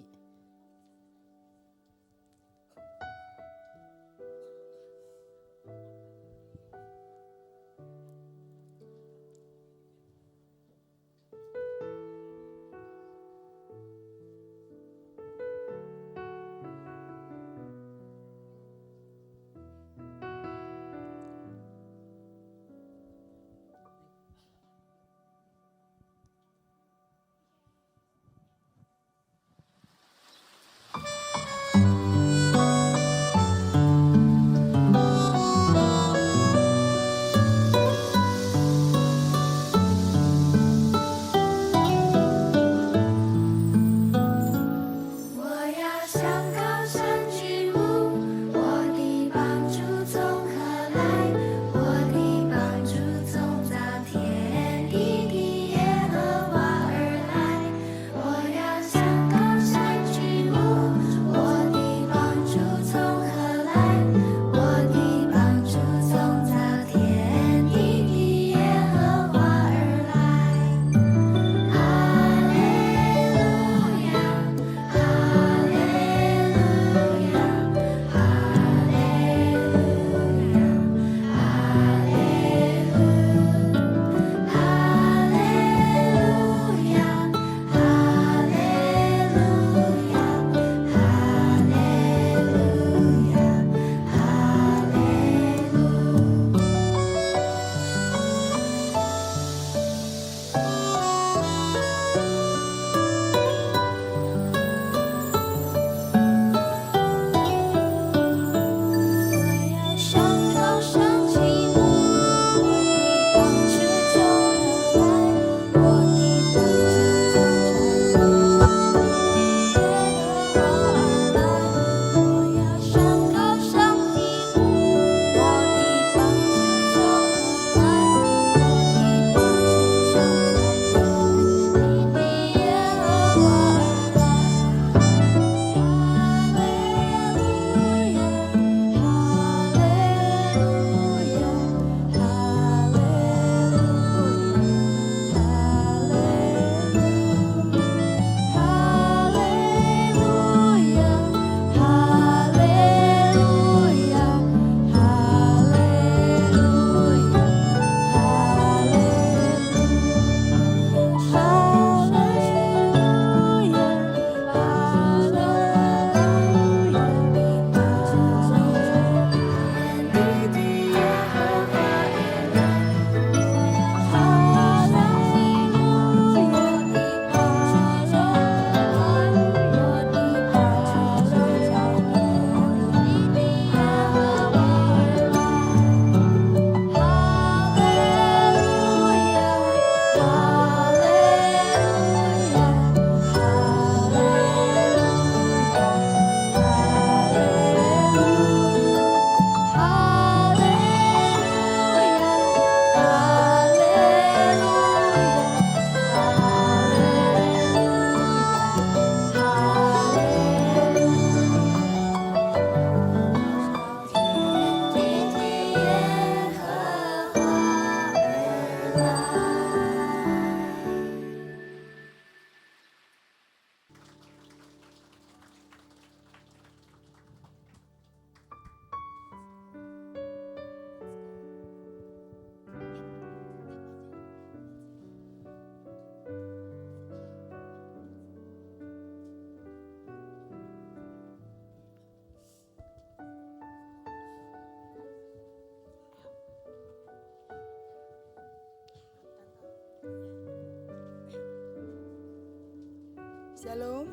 S14: Shalom.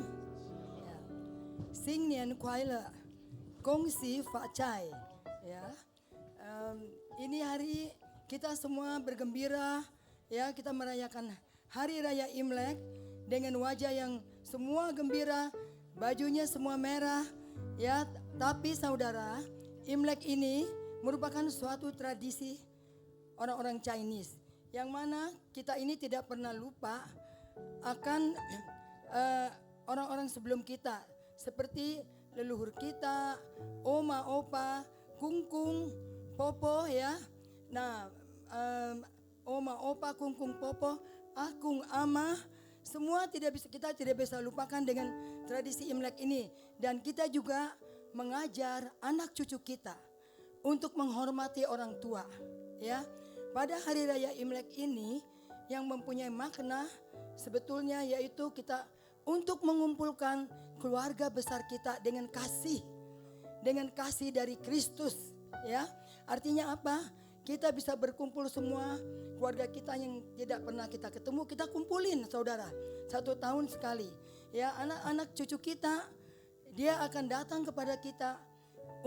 S14: Ya. 新年快乐，恭喜发财。Ya. Ini hari kita semua bergembira, ya kita merayakan Hari Raya Imlek dengan wajah yang semua gembira, bajunya semua merah, ya. Tapi saudara, Imlek ini merupakan suatu tradisi orang-orang Chinese, yang mana kita ini tidak pernah lupa akan orang-orang sebelum kita, seperti leluhur kita, oma, opa, kungkung, popo, ya. Nah, oma, opa, kungkung, popo, akung, ama, semua kita tidak bisa lupakan dengan tradisi Imlek ini. Dan kita juga mengajar anak cucu kita untuk menghormati orang tua, ya. Pada hari raya Imlek ini yang mempunyai makna sebetulnya yaitu kita untuk mengumpulkan keluarga besar kita dengan kasih dari Kristus, ya. Artinya apa? Kita bisa berkumpul semua keluarga kita yang tidak pernah kita ketemu, kita kumpulin saudara 1 tahun sekali, ya. Anak-anak cucu kita dia akan datang kepada kita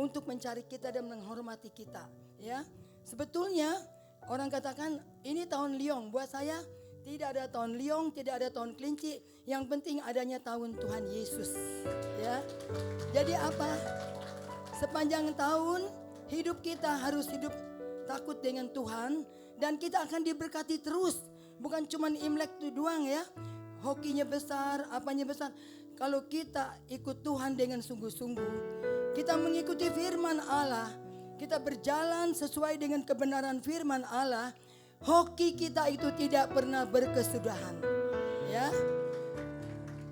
S14: untuk mencari kita dan menghormati kita, ya. Sebetulnya orang katakan ini tahun liong, buat saya tidak ada tahun liong, tidak ada tahun kelinci, yang penting adanya tahun Tuhan Yesus, ya. Jadi apa? Sepanjang tahun hidup kita harus hidup takut dengan Tuhan, dan kita akan diberkati terus. Bukan cuma Imlek itu doang, ya. Hokinya besar, apanya besar. Kalau kita ikut Tuhan dengan sungguh-sungguh, kita mengikuti firman Allah, kita berjalan sesuai dengan kebenaran firman Allah, hoki kita itu tidak pernah berkesudahan, ya.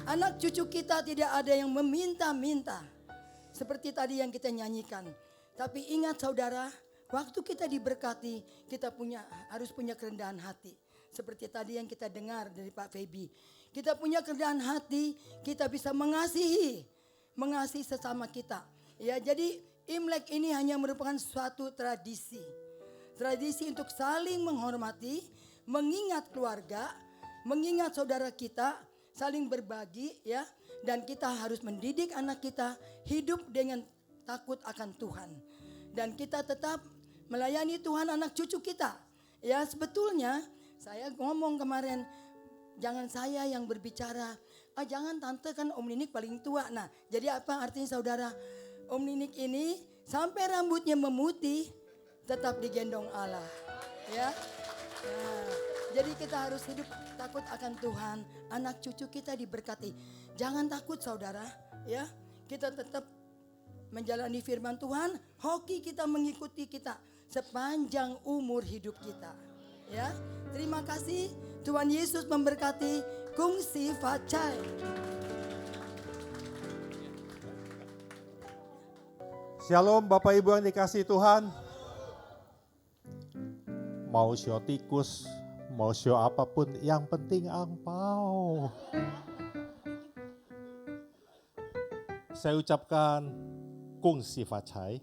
S14: Anak cucu kita tidak ada yang meminta-minta seperti tadi yang kita nyanyikan. Tapi ingat saudara, waktu kita diberkati, kita harus punya kerendahan hati. Seperti tadi yang kita dengar dari Pak Feby. Kita punya kerendahan hati, kita bisa mengasihi sesama kita. Ya, jadi Imlek ini hanya merupakan suatu tradisi. Tradisi untuk saling menghormati, mengingat keluarga, mengingat saudara kita, saling berbagi, ya. Dan kita harus mendidik anak kita hidup dengan takut akan Tuhan. Dan kita tetap melayani Tuhan anak cucu kita. Ya, sebetulnya saya ngomong kemarin, jangan saya yang berbicara. Jangan tante, kan Om Ninik paling tua. Nah, jadi apa artinya saudara? Om Ninik ini sampai rambutnya memutih tetap digendong Allah, ya. Nah, jadi kita harus hidup takut akan Tuhan. Anak cucu kita diberkati. Jangan takut saudara, ya. Kita tetap menjalani firman Tuhan, hoki kita mengikuti kita sepanjang umur hidup kita, ya. Terima kasih, Tuhan Yesus memberkati. Kungsi Facai.
S15: Shalom Bapak Ibu yang dikasihi Tuhan. Mau show tikus, mau show apapun, yang penting angpau. Saya ucapkan kungsi facai.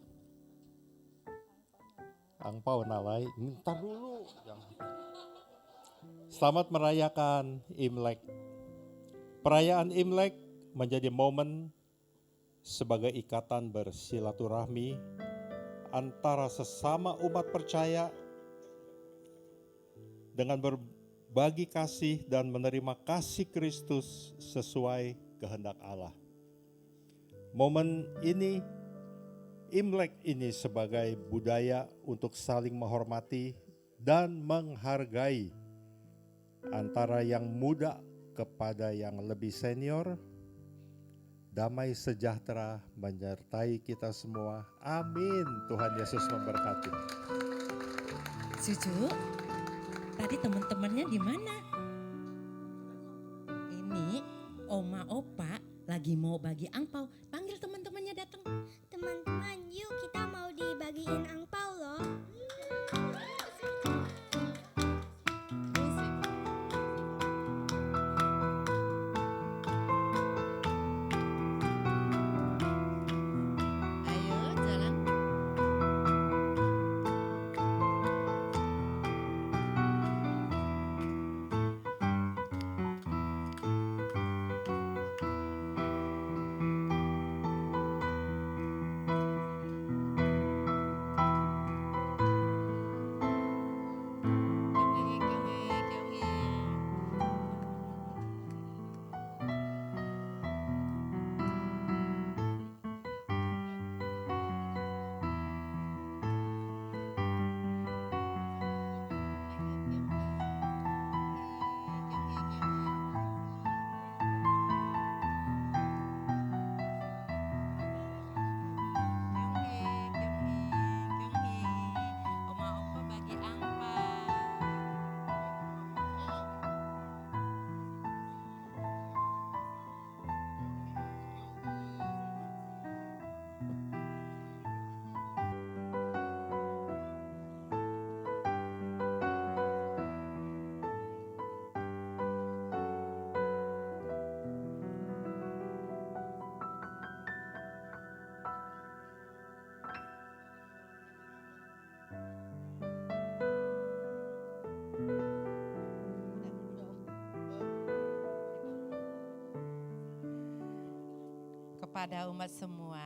S15: Angpau nalai, ntar dulu. Selamat merayakan Imlek. Perayaan Imlek menjadi momen sebagai ikatan bersilaturahmi antara sesama umat percaya dengan berbagi kasih dan menerima kasih Kristus sesuai kehendak Allah. Momen ini, Imlek ini sebagai budaya untuk saling menghormati dan menghargai antara yang muda kepada yang lebih senior. Damai sejahtera menyertai kita semua. Amin. Tuhan Yesus memberkati.
S16: Cucu, tadi teman-temannya di mana? Ini Oma Opa lagi mau bagi angpau. Panggil teman-temannya datang.
S13: Teman-teman, yuk kita mau dibagiin angpau loh.
S11: kepada umat semua,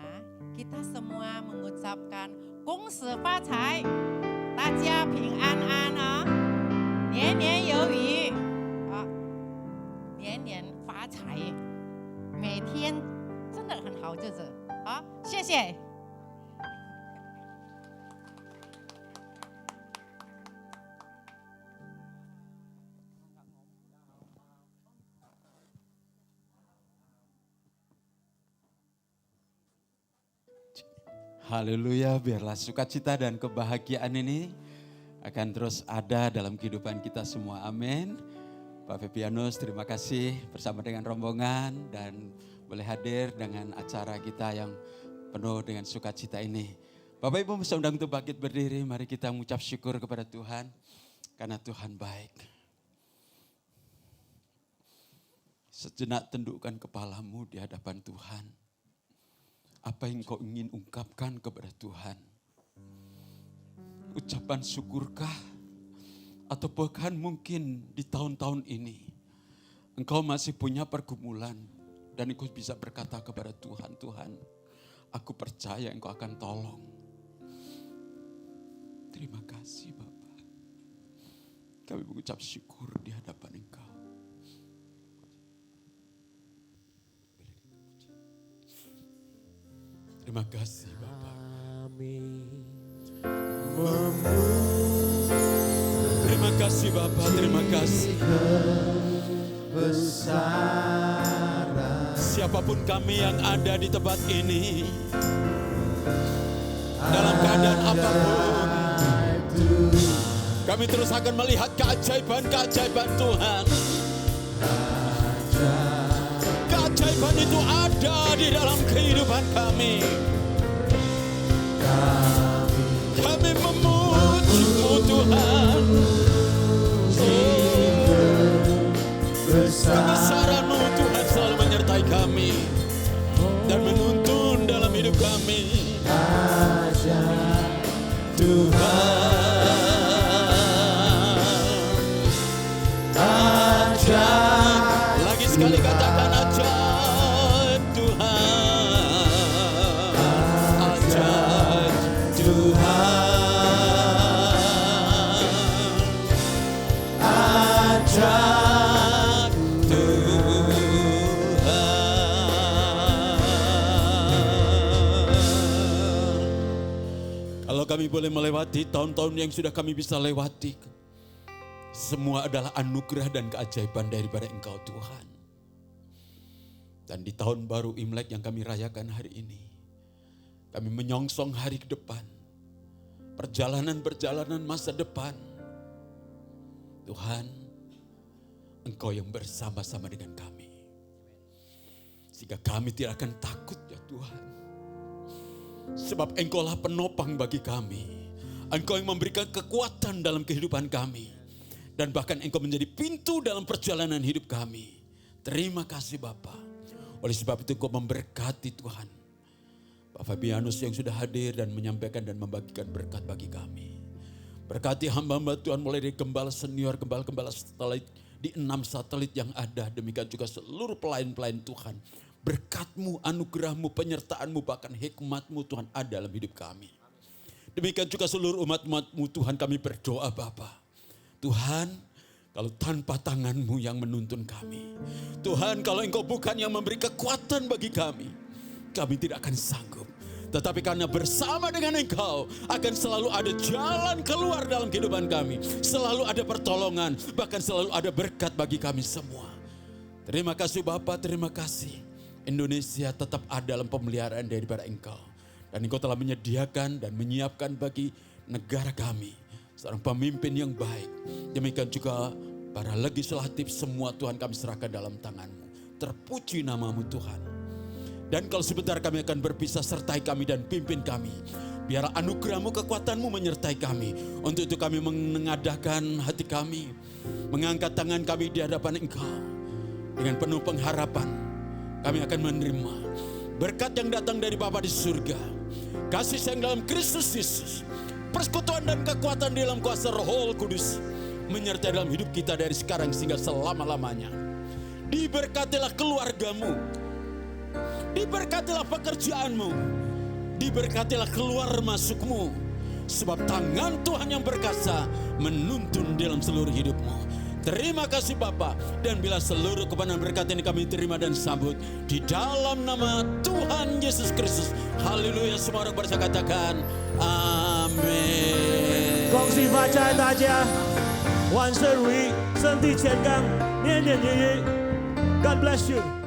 S11: kita semua mengucapkan 恭喜发财，大家平安安啊，年年有余啊，年年发财，每天真的很好日子啊，谢谢。
S9: Haleluya, biarlah sukacita dan kebahagiaan ini akan terus ada dalam kehidupan kita semua. Amin. Pak Febianus, terima kasih bersama dengan rombongan dan boleh hadir dengan acara kita yang penuh dengan sukacita ini. Bapak Ibu bisa undang untuk bangkit berdiri, mari kita mengucap syukur kepada Tuhan karena Tuhan baik. Sejenak tundukkan kepalamu di hadapan Tuhan. Apa yang kau ingin ungkapkan kepada Tuhan? Ucapan syukurkah? Atau bahkan mungkin di tahun-tahun ini engkau masih punya pergumulan dan engkau bisa berkata kepada Tuhan, Tuhan, aku percaya engkau akan tolong. Terima kasih Bapa. Kami mengucap syukur di hadapan engkau. Terima kasih Bapak. Terima kasih Bapak, terima kasih. Siapapun kami yang ada di tempat ini, dalam keadaan apapun, kami terus akan melihat keajaiban-keajaiban Tuhan. Keajaiban itu ada di dalam kehidupan kami. Kami memuji-Mu Tuhan. Kebesaran-Mu Tuhan selalu menyertai kami dan menuntun dalam hidup kami. Tuhan, ajaib. Lagi sekali katakan ajaib Tuhan, ajaib Tuhan, ajaib Tuhan. Kalau kami boleh melewati tahun-tahun yang sudah kami bisa lewati, semua adalah anugerah dan keajaiban daripada Engkau Tuhan. Dan di tahun baru Imlek yang kami rayakan hari ini, kami menyongsong hari ke depan, perjalanan-perjalanan masa depan. Tuhan, Engkau yang bersama-sama dengan kami. Sehingga kami tidak akan takut ya Tuhan. Sebab Engkau lah penopang bagi kami. Engkau yang memberikan kekuatan dalam kehidupan kami. Dan bahkan Engkau menjadi pintu dalam perjalanan hidup kami. Terima kasih Bapa. Oleh sebab itu Engkau memberkati Tuhan. Pak Fabianus yang sudah hadir dan menyampaikan dan membagikan berkat bagi kami. Berkati hamba-hamba Tuhan mulai dari gembala senior, gembala-gembala satelit di 6 satelit yang ada. Demikian juga seluruh pelayan-pelayan Tuhan. Berkat-Mu, anugerah-Mu, penyertaan-Mu, bahkan hikmat-Mu Tuhan ada dalam hidup kami. Demikian juga seluruh umat-umat-Mu Tuhan kami berdoa Bapa. Tuhan, kalau tanpa tangan-Mu yang menuntun kami. Tuhan, kalau Engkau bukan yang memberi kekuatan bagi kami tidak akan sanggup. Tetapi karena bersama dengan Engkau akan selalu ada jalan keluar dalam kehidupan kami. Selalu ada pertolongan, bahkan selalu ada berkat bagi kami semua. Terima kasih Bapa, terima kasih. Indonesia tetap ada dalam pemeliharaan daripada Engkau. Dan Engkau telah menyediakan dan menyiapkan bagi negara kami seorang pemimpin yang baik. Demikian juga para legislatif semua Tuhan kami serahkan dalam tangan-Mu. Terpuji nama-Mu Tuhan. Dan kalau sebentar kami akan berpisah, sertai kami dan pimpin kami. Biarlah anugerah-Mu, kekuatan-Mu menyertai kami. Untuk itu kami mengadakan hati kami, mengangkat tangan kami di hadapan Engkau. Dengan penuh pengharapan kami akan menerima berkat yang datang dari Bapa di surga. Kasih sayang dalam Kristus Yesus. Persekutuan dan kekuatan di dalam kuasa Roh Kudus menyertai dalam hidup kita dari sekarang sehingga selama-lamanya. Diberkatilah keluarga-Mu, Diberkatilah pekerjaanmu. Diberkatilah keluar masukmu. Sebab tangan Tuhan yang berkuasa menuntun dalam seluruh hidupmu. Terima kasih Bapa. Dan bila seluruh kebenaran berkat ini kami terima dan sambut di dalam nama Tuhan Yesus Kristus. Haleluya. Semua orang bersama katakan amin.
S6: 恭喜发财大家，万事如意，身体健康，年年有余。God bless you。